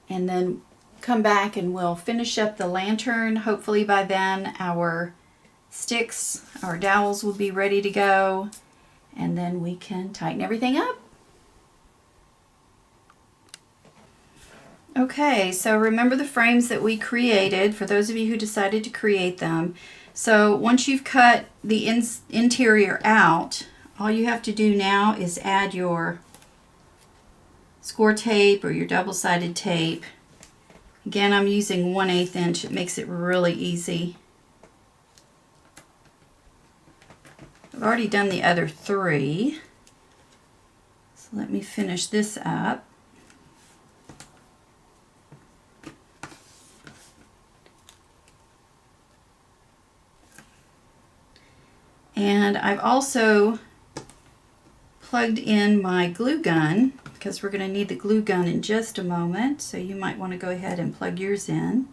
and then come back and we'll finish up the lantern. Hopefully by then our sticks, our dowels will be ready to go, and then we can tighten everything up. Okay, so remember the frames that we created, for those of you who decided to create them. So once you've cut the interior out, all you have to do now is add your score tape or your double-sided tape. Again, I'm using 1/8 inch. It makes it really easy. I've already done the other 3. So let me finish this up. And I've also plugged in my glue gun, because we're going to need the glue gun in just a moment, so you might want to go ahead and plug yours in.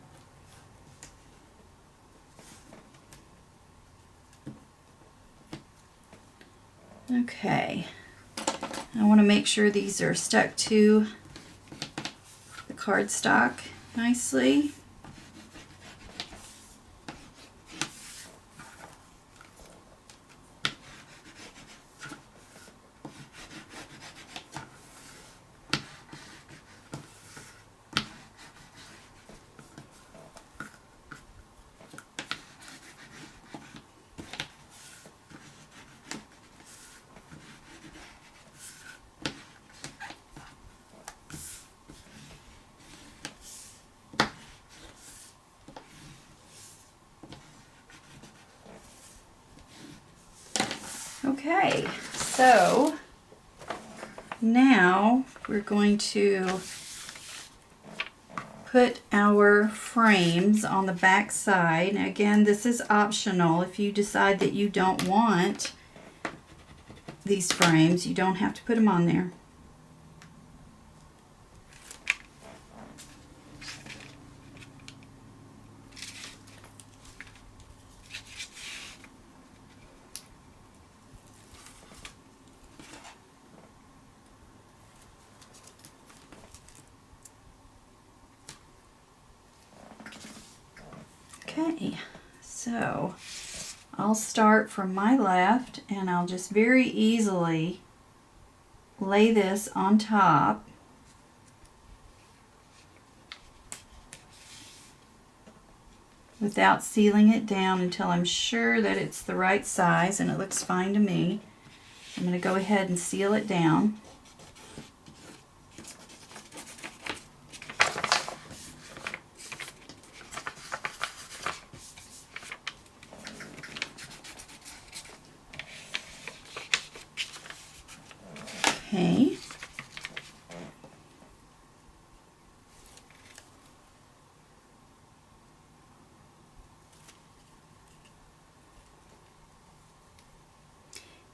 Okay, I want to make sure these are stuck to the cardstock nicely. Okay, so now we're going to put our frames on the back side. Now again, this is optional. If you decide that you don't want these frames, you don't have to put them on there. Okay, so I'll start from my left and I'll just very easily lay this on top. Without sealing it down until I'm sure that it's the right size and it looks fine to me. I'm going to go ahead and seal it down. Okay.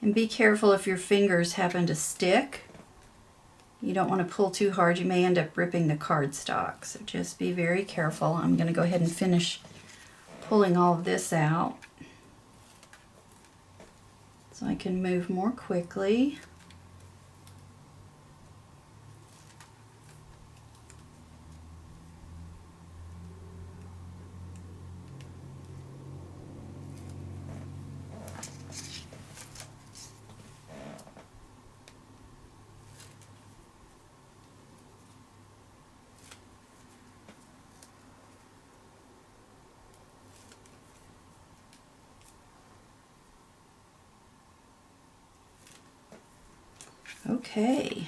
And be careful if your fingers happen to stick. You don't want to pull too hard. You may end up ripping the cardstock. So just be very careful. I'm going to go ahead and finish pulling all of this out so I can move more quickly. Okay,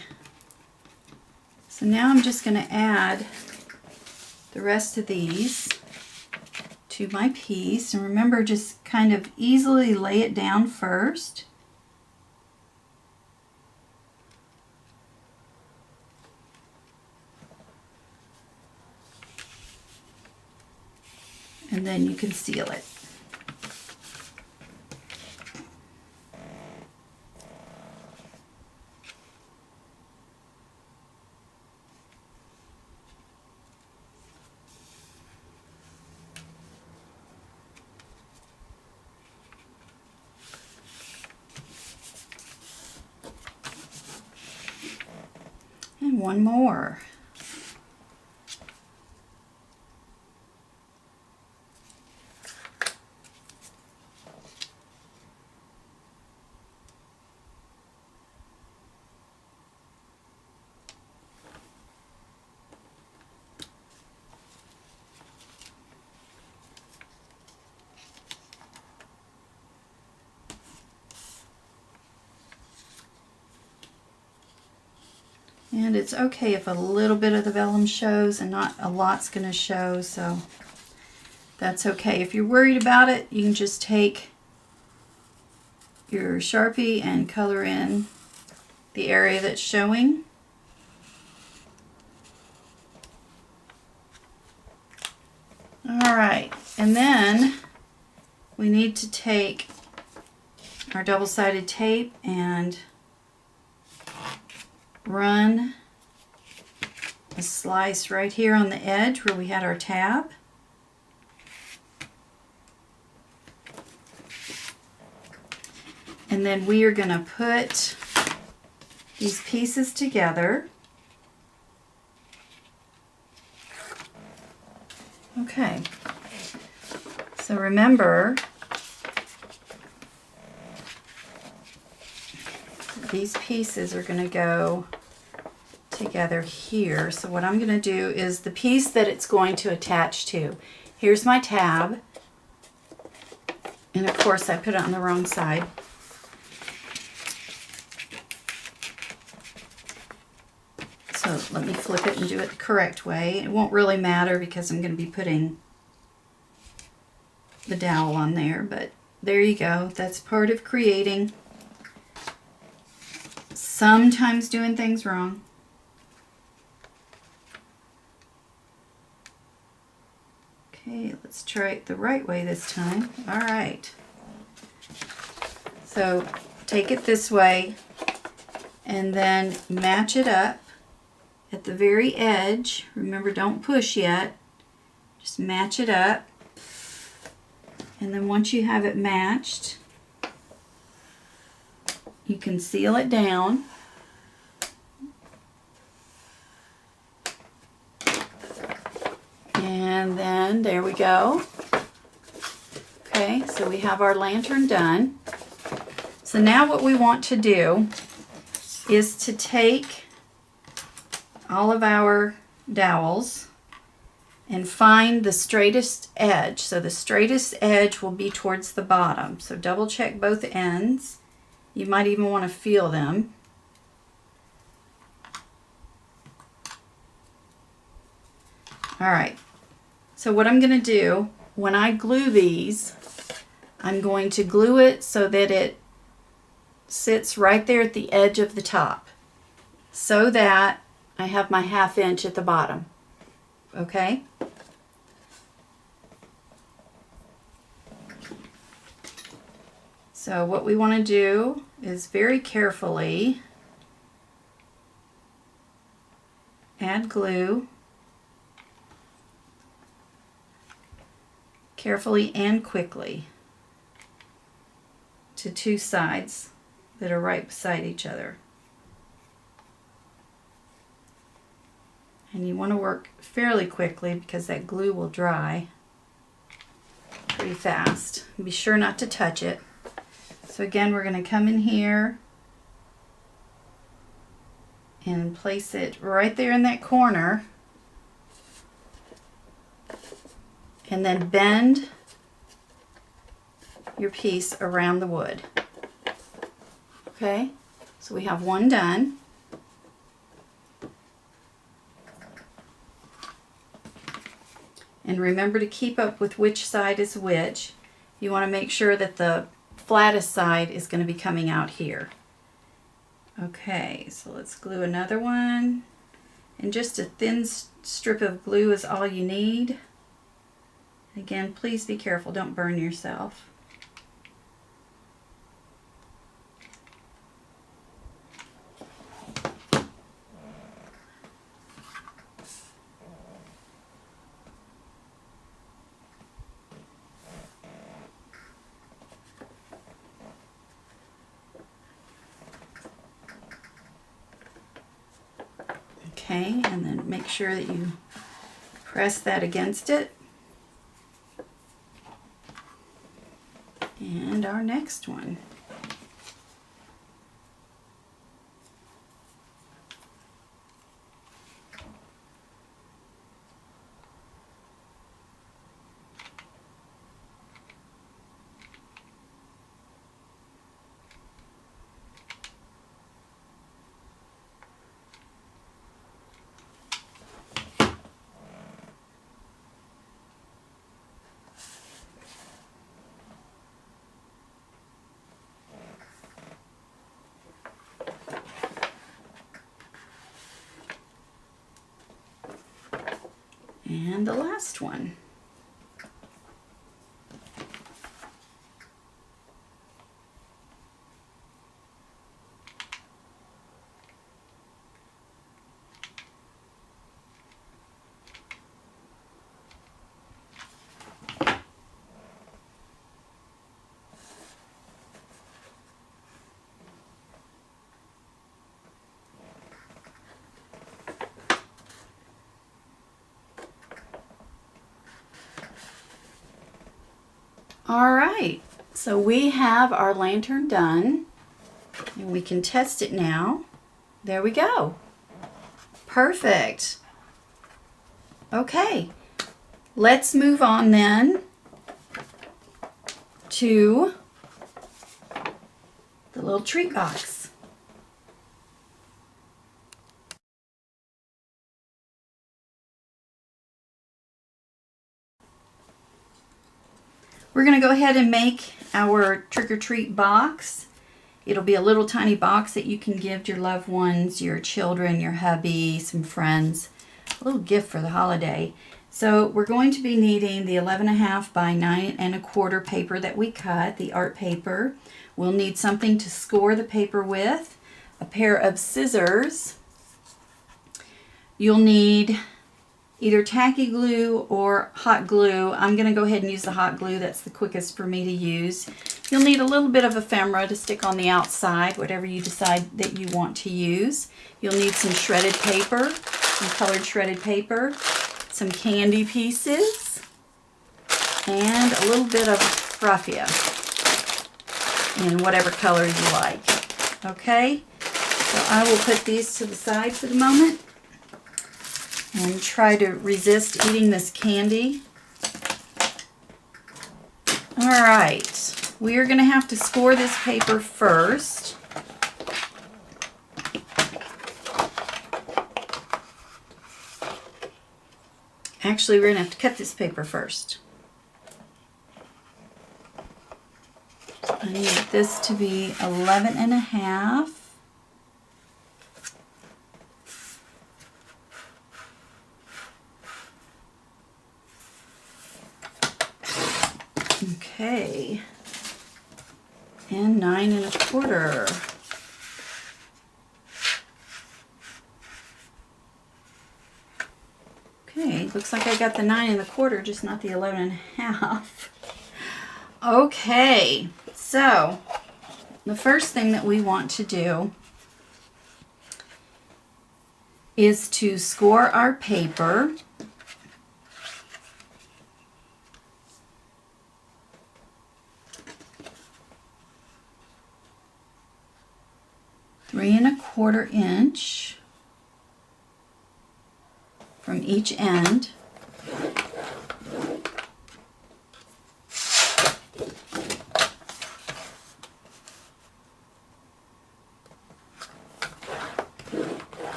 so now I'm just going to add the rest of these to my piece. And remember, just kind of easily lay it down first. and then you can seal it. And one more. And it's okay if a little bit of the vellum shows and not a lot's going to show, so that's okay. If you're worried about it, you can just take your Sharpie and color in the area that's showing. Alright, and then we need to take our double-sided tape and run a slice right here on the edge where we had our tab. And then we are going to put these pieces together. Okay, so remember, these pieces are going to go together here. So what I'm going to do is the piece that it's going to attach to. Here's my tab, and of course I put it on the wrong side. So let me flip it and do it the correct way. It won't really matter because I'm going to be putting the dowel on there, but there you go. That's part of creating. Sometimes doing things wrong. Okay, let's try it the right way this time. All right. So take it this way and then match it up at the very edge. Remember, don't push yet. Just match it up. And then once you have it matched, you can seal it down. And then there we go. Okay, so we have our lantern done. So now what we want to do is to take all of our dowels and find the straightest edge. So the straightest edge will be towards the bottom. So double check both ends. You might even want to feel them. All right. So what I'm going to do, when I glue these, I'm going to glue it so that it sits right there at the edge of the top, so that I have my 1/2 inch at the bottom. Okay? So what we want to do is very carefully add glue. Carefully and quickly to two sides that are right beside each other. And you want to work fairly quickly because that glue will dry pretty fast. Be sure not to touch it. So again, we're going to come in here and place it right there in that corner. And then bend your piece around the wood. Okay, so we have one done. And remember to keep up with which side is which. You want to make sure that the flattest side is going to be coming out here. Okay, so let's glue another one. And just a thin strip of glue is all you need. Again, please be careful, don't burn yourself. Okay, and then make sure that you press that against it. And our next one. And the last one. All right, so we have our lantern done, and we can test it now. There we go. Perfect. Okay, let's move on then to the little treat box. We're going to go ahead and make our trick-or-treat box. It'll be a little tiny box that you can give to your loved ones, your children, your hubby, some friends. A little gift for the holiday. So we're going to be needing the 11.5 by 9.25 paper that we cut, the art paper. We'll need something to score the paper with, a pair of scissors. You'll need either tacky glue or hot glue. I'm going to go ahead and use the hot glue. That's the quickest for me to use. You'll need a little bit of ephemera to stick on the outside, whatever you decide that you want to use. You'll need some shredded paper, some colored shredded paper, some candy pieces, and a little bit of raffia in whatever color you like. Okay, so I will put these to the side for the moment and try to resist eating this candy. All right, we are going to have to score this paper first. Actually, we're going to have to cut this paper first. I need this to be 11.5. Okay, and 9.25. Okay, looks like I got the 9.25, just not the 11.5. Okay, so the first thing that we want to do is to score our paper. Three and a quarter inch from each end.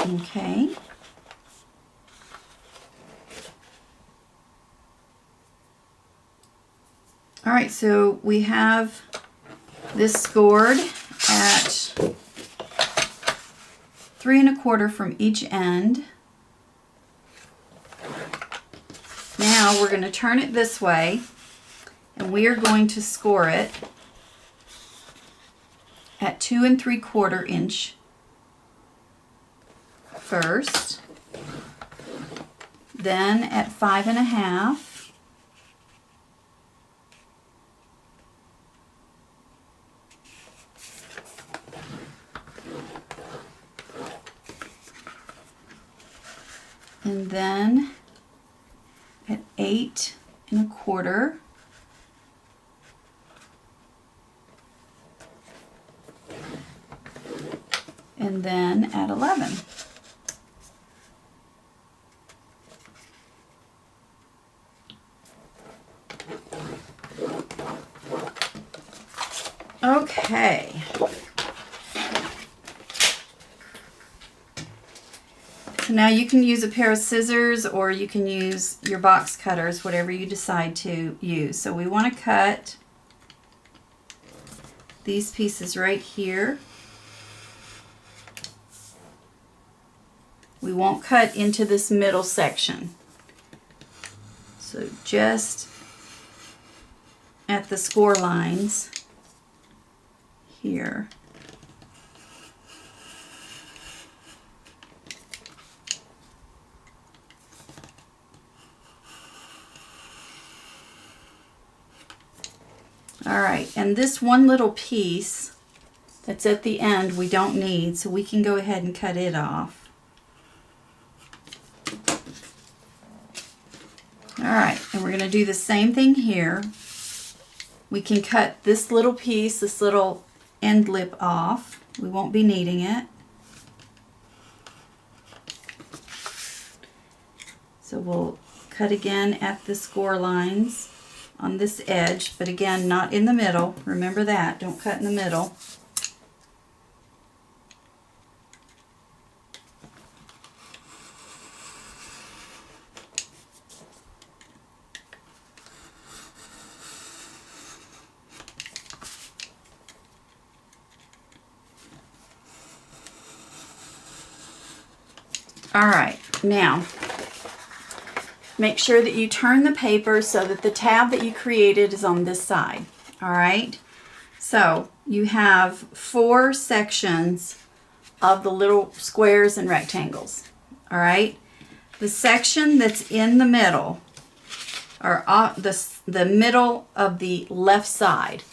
Okay. All right, so we have this scored at 3 1/4 from each end. now we're going to turn it this way, and we are going to score it at 2 3/4 inch first, then at 5 1/2, and then at 8 1/4, and then at 11. Okay. So now you can use a pair of scissors, or you can use your box cutters, whatever you decide to use. So we want to cut these pieces right here. We won't cut into this middle section. So just at the score lines here. All right, and this one little piece that's at the end we don't need, so we can go ahead and cut it off. All right, and we're going to do the same thing here. We can cut this little piece, this little end lip off. We won't be needing it. So we'll cut again at the score lines on this edge, but again, not in the middle. Remember that, don't cut in the middle. All right, now make sure that you turn the paper so that the tab that you created is on this side. All right, so you have 4 sections of the little squares and rectangles. All right, the section that's in the middle, or the middle of the left side,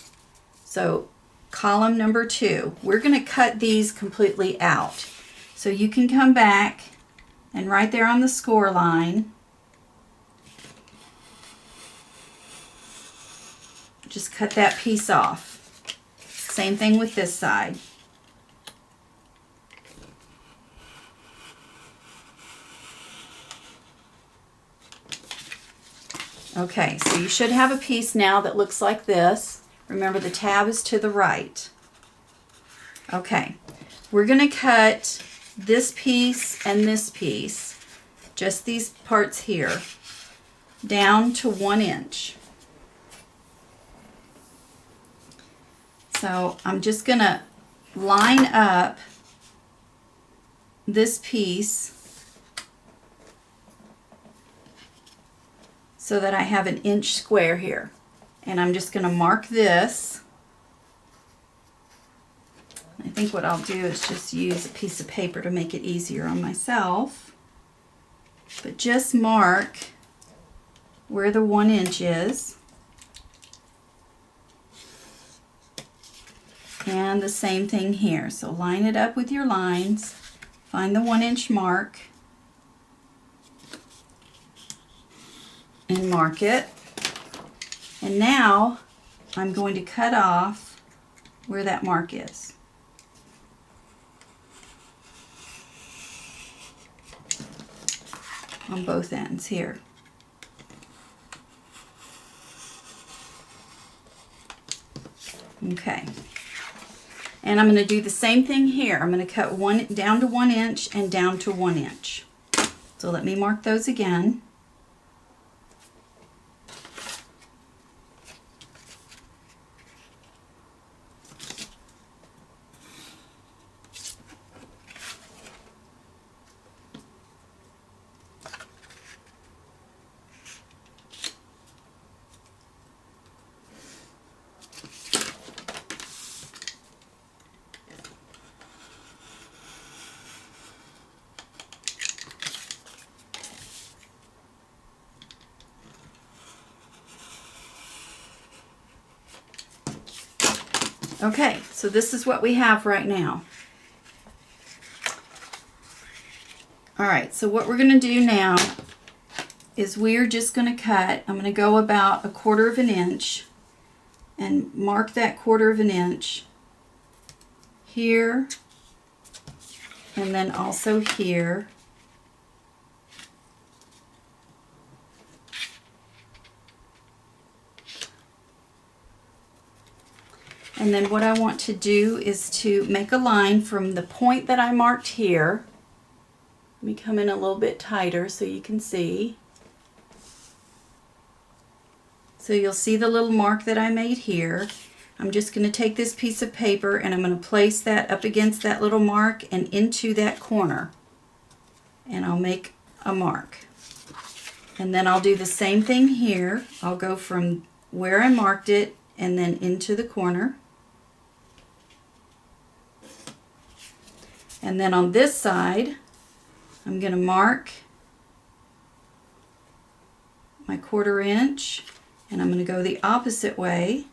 so column number 2, we're going to cut these completely out. So you can come back and right there on the score line, just cut that piece off. Same thing with this side. Okay, so you should have a piece now that looks like this. Remember, the tab is to the right. Okay, we're going to cut this piece and this piece, just these parts here, down to 1 inch. So I'm just going to line up this piece so that I have an inch square here. And I'm just going to mark this. I think what I'll do is just use a piece of paper to make it easier on myself. But just mark where the 1 inch is. And the same thing here. So line it up with your lines. Find the 1 inch mark. And mark it. And now I'm going to cut off where that mark is. On both ends here. Okay. And I'm going to do the same thing here. I'm going to cut down to 1 inch and down to 1 inch. So let me mark those again. Okay, so this is what we have right now. Alright, so what we're going to do now is we're just going to cut. I'm going to go about 1/4 of an inch and mark that 1/4 of an inch here and then also here. And then what I want to do is to make a line from the point that I marked here. Let me come in a little bit tighter so you can see. So you'll see the little mark that I made here. I'm just going to take this piece of paper and I'm going to place that up against that little mark and into that corner. And I'll make a mark. And then I'll do the same thing here. I'll go from where I marked it and then into the corner. And then on this side, I'm going to mark my 1/4 inch and I'm going to go the opposite way.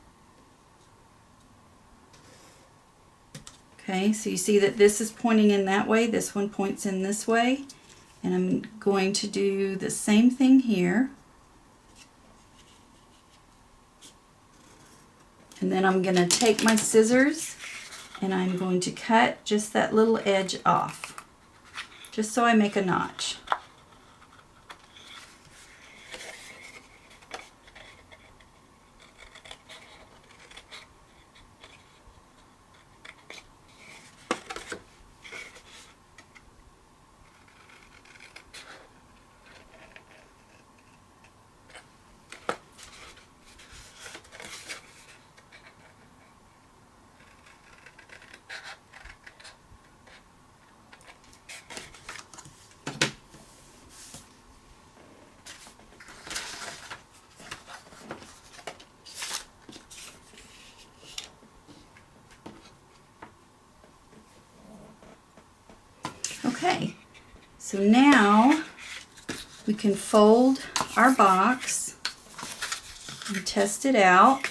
Okay, so you see that this is pointing in that way, this one points in this way, and I'm going to do the same thing here. And then I'm going to take my scissors and I'm going to cut just that little edge off, just so I make a notch. Okay, so now we can fold our box and test it out.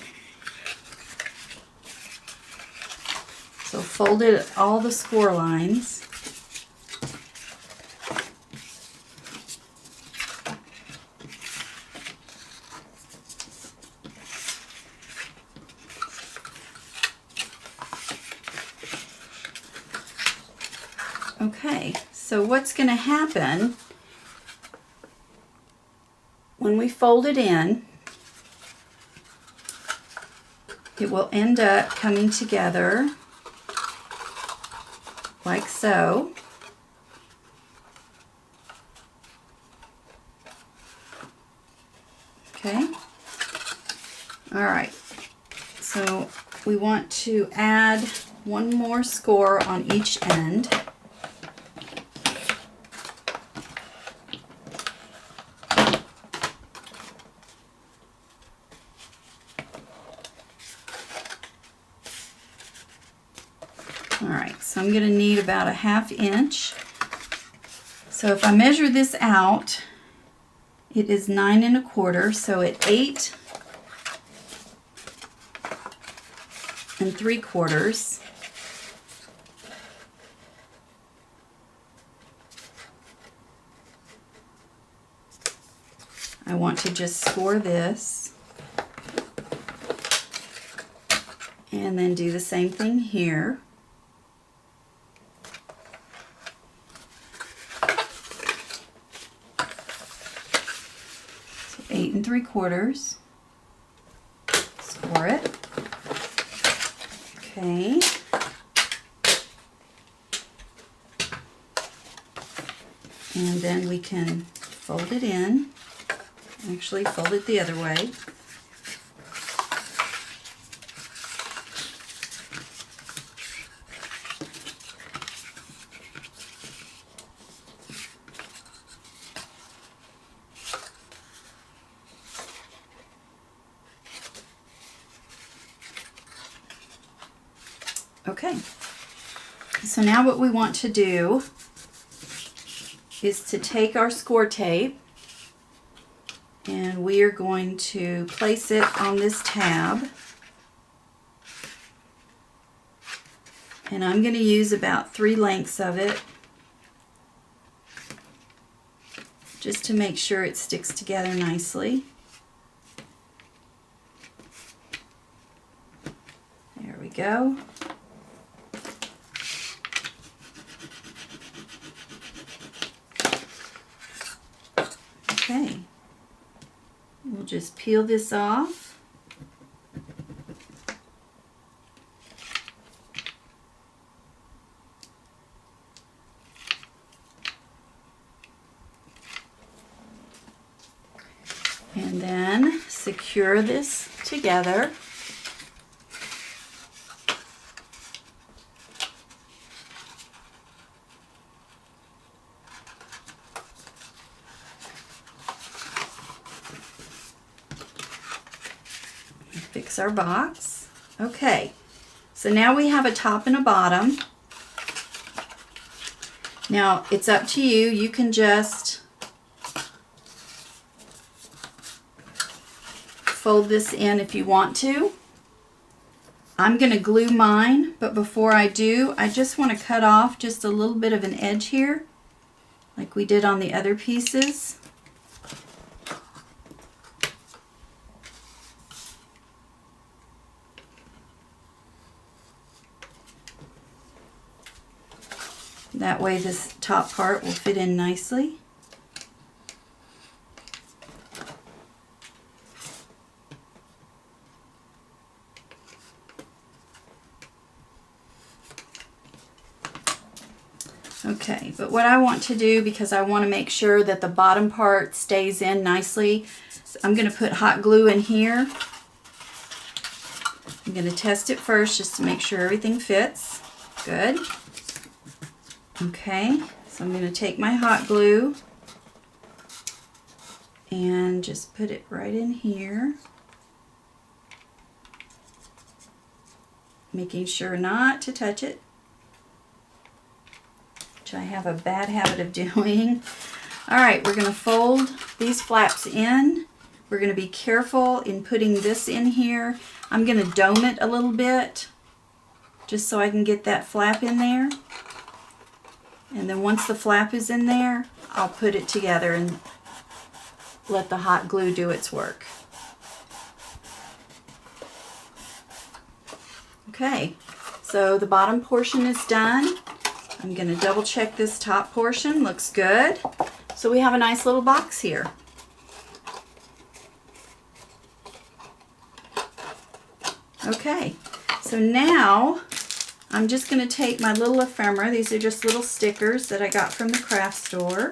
So fold it at all the score lines. Okay, so what's going to happen when we fold it in, it will end up coming together like so. Okay, all right, so we want to add one more score on each end. Alright, so I'm going to need about 1/2 inch. So if I measure this out, it is 9 1/4, so at 8 3/4, I want to just score this and then do the same thing here. 8 3/4. Score it. Okay. And then we can fold it in. Actually, fold it the other way. Okay, so now what we want to do is to take our score tape and we are going to place it on this tab. And I'm going to use about 3 lengths of it just to make sure it sticks together nicely. There we go. Okay, we'll just peel this off. And then secure this together. Fix our box. Okay, so now we have a top and a bottom. Now it's up to you. You can just fold this in if you want to. I'm going to glue mine, but before I do, I just want to cut off just a little bit of an edge here, like we did on the other pieces. That way this top part will fit in nicely. Okay, but what I want to do, because I want to make sure that the bottom part stays in nicely, I'm going to put hot glue in here. I'm going to test it first just to make sure everything fits. Good. Okay, so I'm going to take my hot glue and just put it right in here, making sure not to touch it, which I have a bad habit of doing. All right, we're going to fold these flaps in. We're going to be careful in putting this in here. I'm going to dome it a little bit just so I can get that flap in there. And then once the flap is in there, I'll put it together and let the hot glue do its work. Okay, so the bottom portion is done. I'm going to double check this top portion. Looks good. So we have a nice little box here. Okay, so now I'm just going to take my little ephemera. These are just little stickers that I got from the craft store.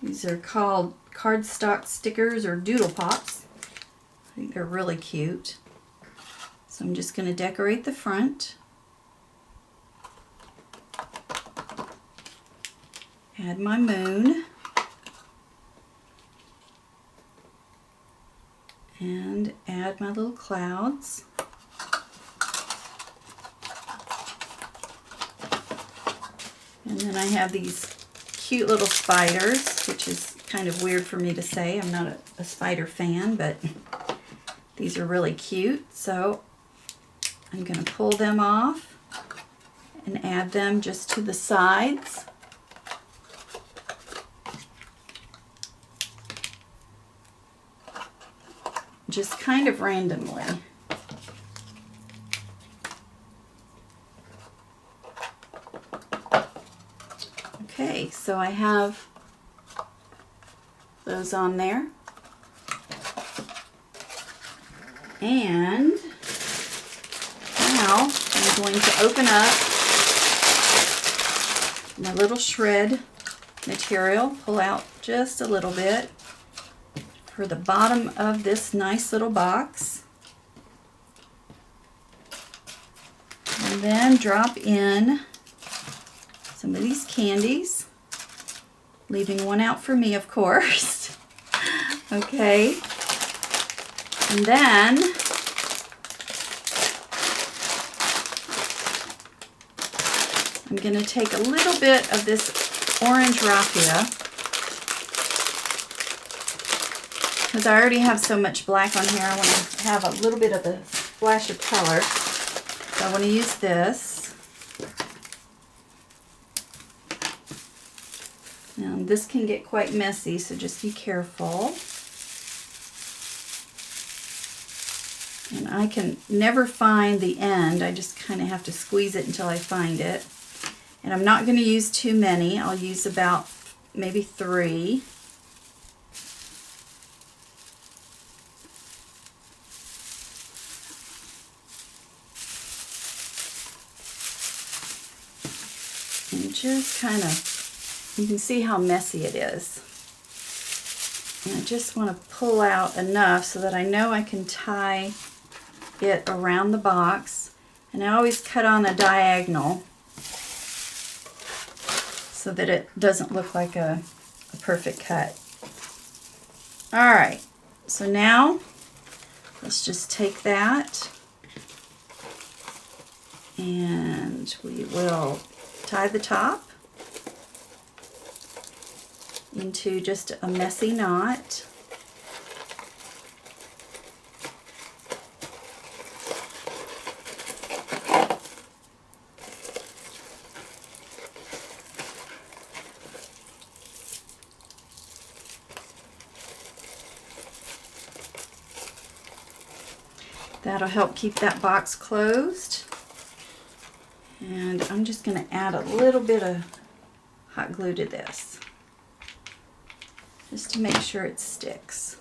These are called cardstock stickers or doodle pops. I think they're really cute. So I'm just going to decorate the front. Add my moon. And add my little clouds. And then I have these cute little spiders, which is kind of weird for me to say. I'm not a spider fan, but these are really cute. So I'm going to pull them off and add them just to the sides. Just kind of randomly. Okay, so I have those on there. And now I'm going to open up my little shred material, pull out just a little bit for the bottom of this nice little box. And then drop in some of these candies, leaving one out for me, of course. Okay. And then I'm going to take a little bit of this orange raffia because I already have so much black on here, I want to have a little bit of a splash of color. So I want to use this. Now this can get quite messy, so just be careful. And I can never find the end. I just kind of have to squeeze it until I find it. And I'm not going to use too many. I'll use about maybe 3. And just kind of, you can see how messy it is. And I just want to pull out enough so that I know I can tie it around the box. And I always cut on a diagonal so that it doesn't look like a perfect cut. Alright, so now let's just take that and we will tie the top into just a messy knot. That'll help keep that box closed. And I'm just going to add a little bit of hot glue to this, just to make sure it sticks.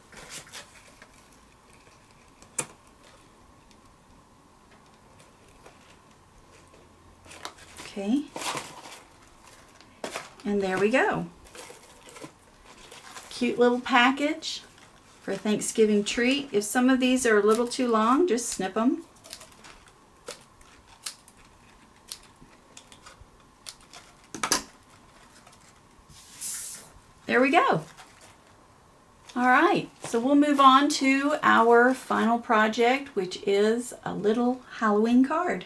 Okay. And there we go. Cute little package for a Thanksgiving treat. If some of these are a little too long, just snip them. There we go. All right, so we'll move on to our final project, which is a little Halloween card.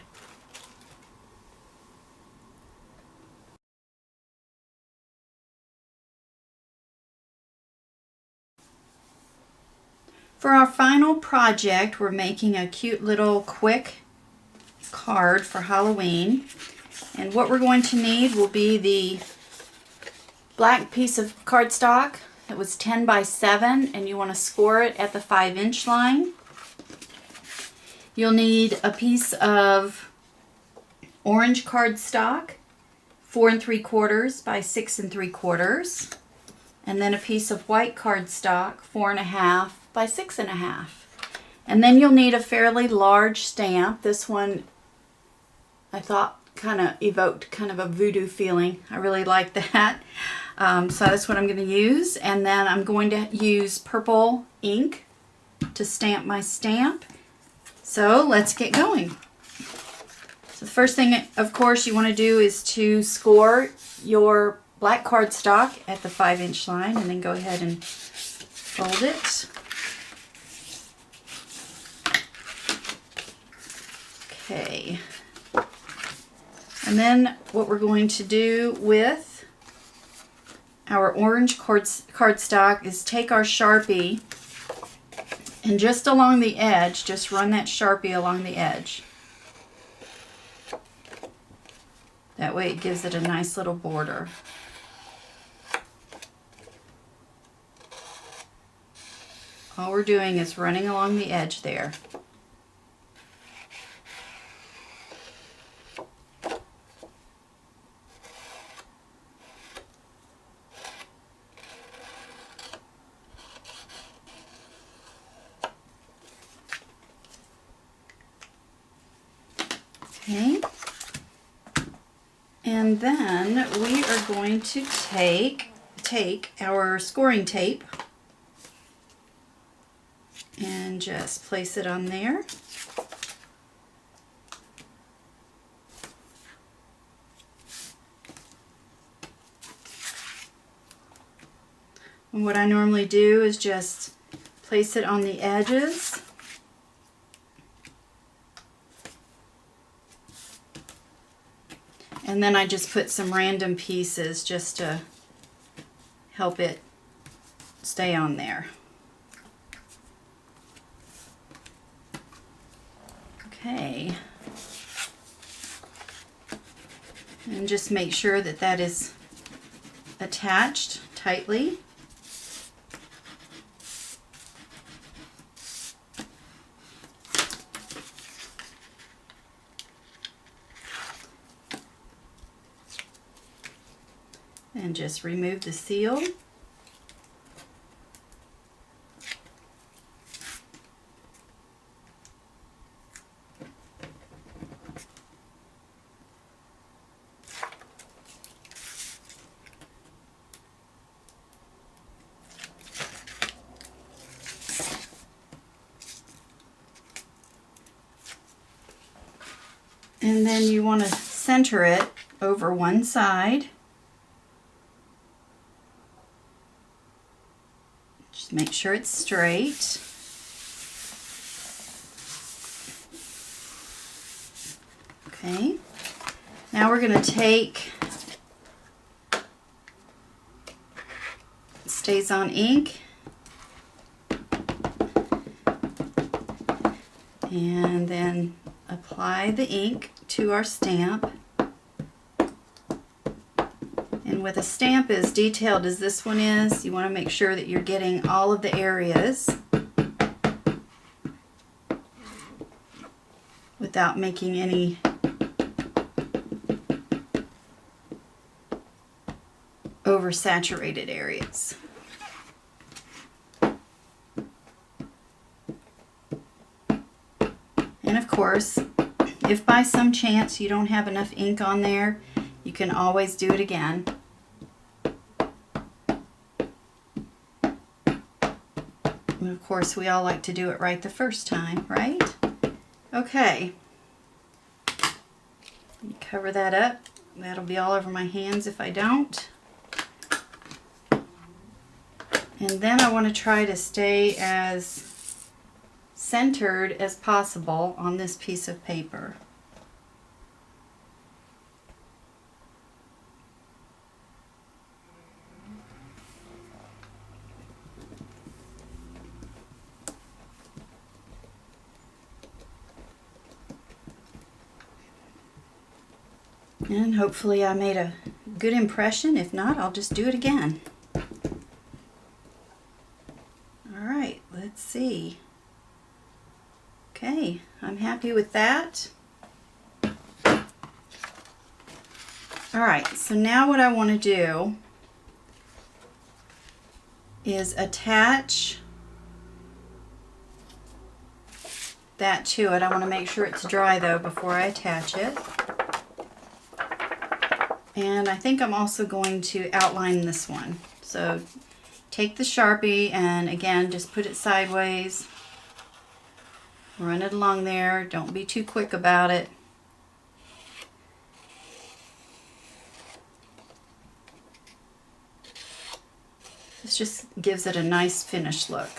For our final project, we're making a cute little quick card for Halloween. And what we're going to need will be the black piece of cardstock that was 10 by 7, and you want to score it at the 5-inch line. You'll need a piece of orange cardstock, 4 3/4 by 6 3/4, and then a piece of white cardstock, 4 1/2 by 6 1/2. And then you'll need a fairly large stamp. This one I thought kind of evoked kind of a voodoo feeling. I really like that. So that's what I'm going to use. And then I'm going to use purple ink to stamp my stamp. So let's get going. So the first thing, of course, you want to do is to score your black cardstock at the 5-inch line, and then go ahead and fold it. Okay. And then what we're going to do with our orange cardstock is take our Sharpie and just along the edge, just run that Sharpie along the edge. That way it gives it a nice little border. All we're doing is running along the edge there. Okay, and then we are going to take our scoring tape and just place it on there. And what I normally do is just place it on the edges. And then I just put some random pieces just to help it stay on there. Okay. And just make sure that that is attached tightly. And just remove the seal. And then you want to center it over one side. Just make sure it's straight. Okay. Now we're going to take Stays On ink and then apply the ink to our stamp. And with a stamp as detailed as this one is, you want to make sure that you're getting all of the areas without making any oversaturated areas. And of course, if by some chance you don't have enough ink on there, you can always do it again. And of course, we all like to do it right the first time, right? Okay. Cover that up. That'll be all over my hands if I don't. And then I want to try to stay as centered as possible on this piece of paper. And hopefully I made a good impression. If not, I'll just do it again. Alright, let's see. Okay, I'm happy with that. Alright, so now what I want to do is attach that to it. I want to make sure it's dry though before I attach it. And I think I'm also going to outline this one. So take the Sharpie and again just put it sideways. Run it along there. Don't be too quick about it. This just gives it a nice finished look.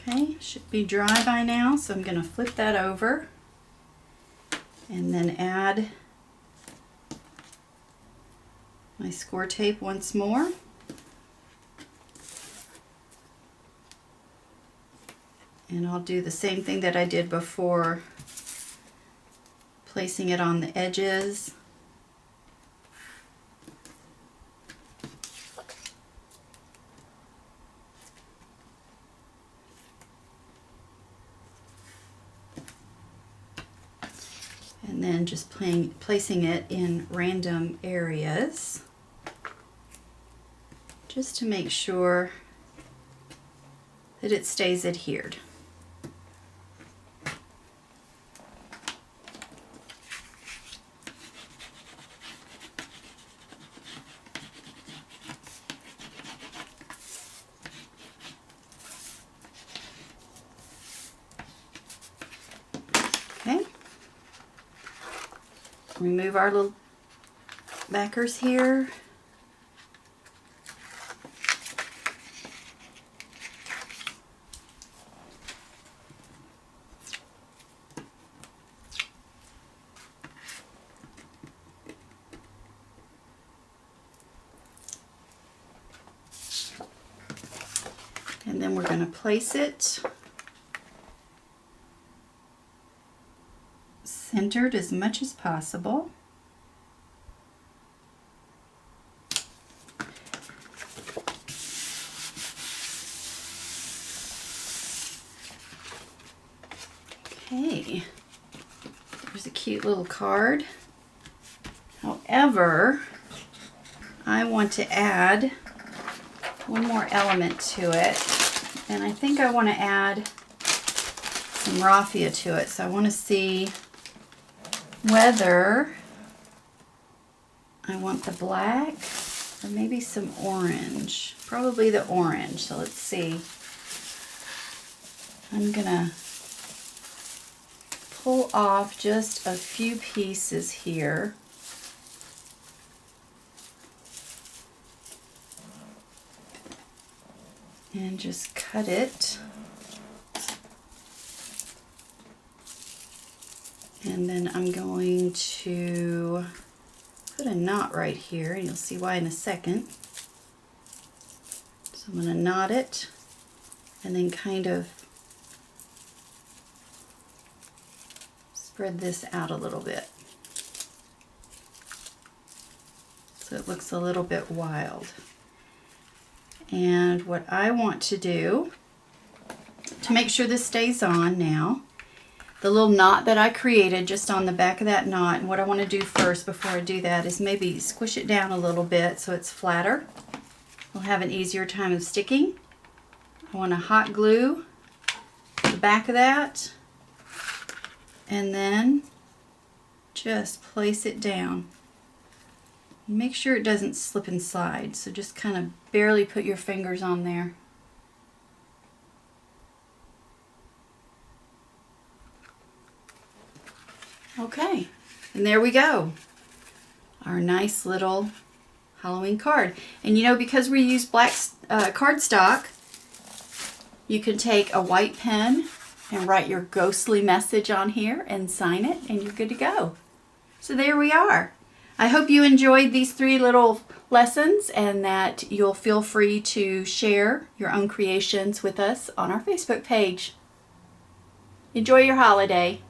Okay, should be dry by now, so I'm going to flip that over and then add my score tape once more. And I'll do the same thing that I did before, placing it on the edges. And then just placing it in random areas, just to make sure that it stays adhered. Okay. Remove our little backers here. And then we're going to place it centered as much as possible. Okay, there's a cute little card. However, I want to add one more element to it, and I think I want to add some raffia to it. So I want to see whether I want the black or maybe some orange. Probably the orange. So let's see. I'm gonna pull off just a few pieces here. And just cut it. And then I'm going to put a knot right here, and you'll see why in a second. So I'm going to knot it and then kind of spread this out a little bit so it looks a little bit wild. And what I want to do to make sure this stays on now, the little knot that I created just on the back of that knot, and what I want to do first before I do that is maybe squish it down a little bit so it's flatter. We'll have an easier time of sticking. I want to hot glue the back of that and then just place it down. Make sure it doesn't slip and slide, so just kind of barely put your fingers on there. Okay, and there we go. Our nice little Halloween card. And you know, because we use black cardstock, you can take a white pen and write your ghostly message on here and sign it, and you're good to go. So there we are. I hope you enjoyed these 3 little lessons and that you'll feel free to share your own creations with us on our Facebook page. Enjoy your holiday.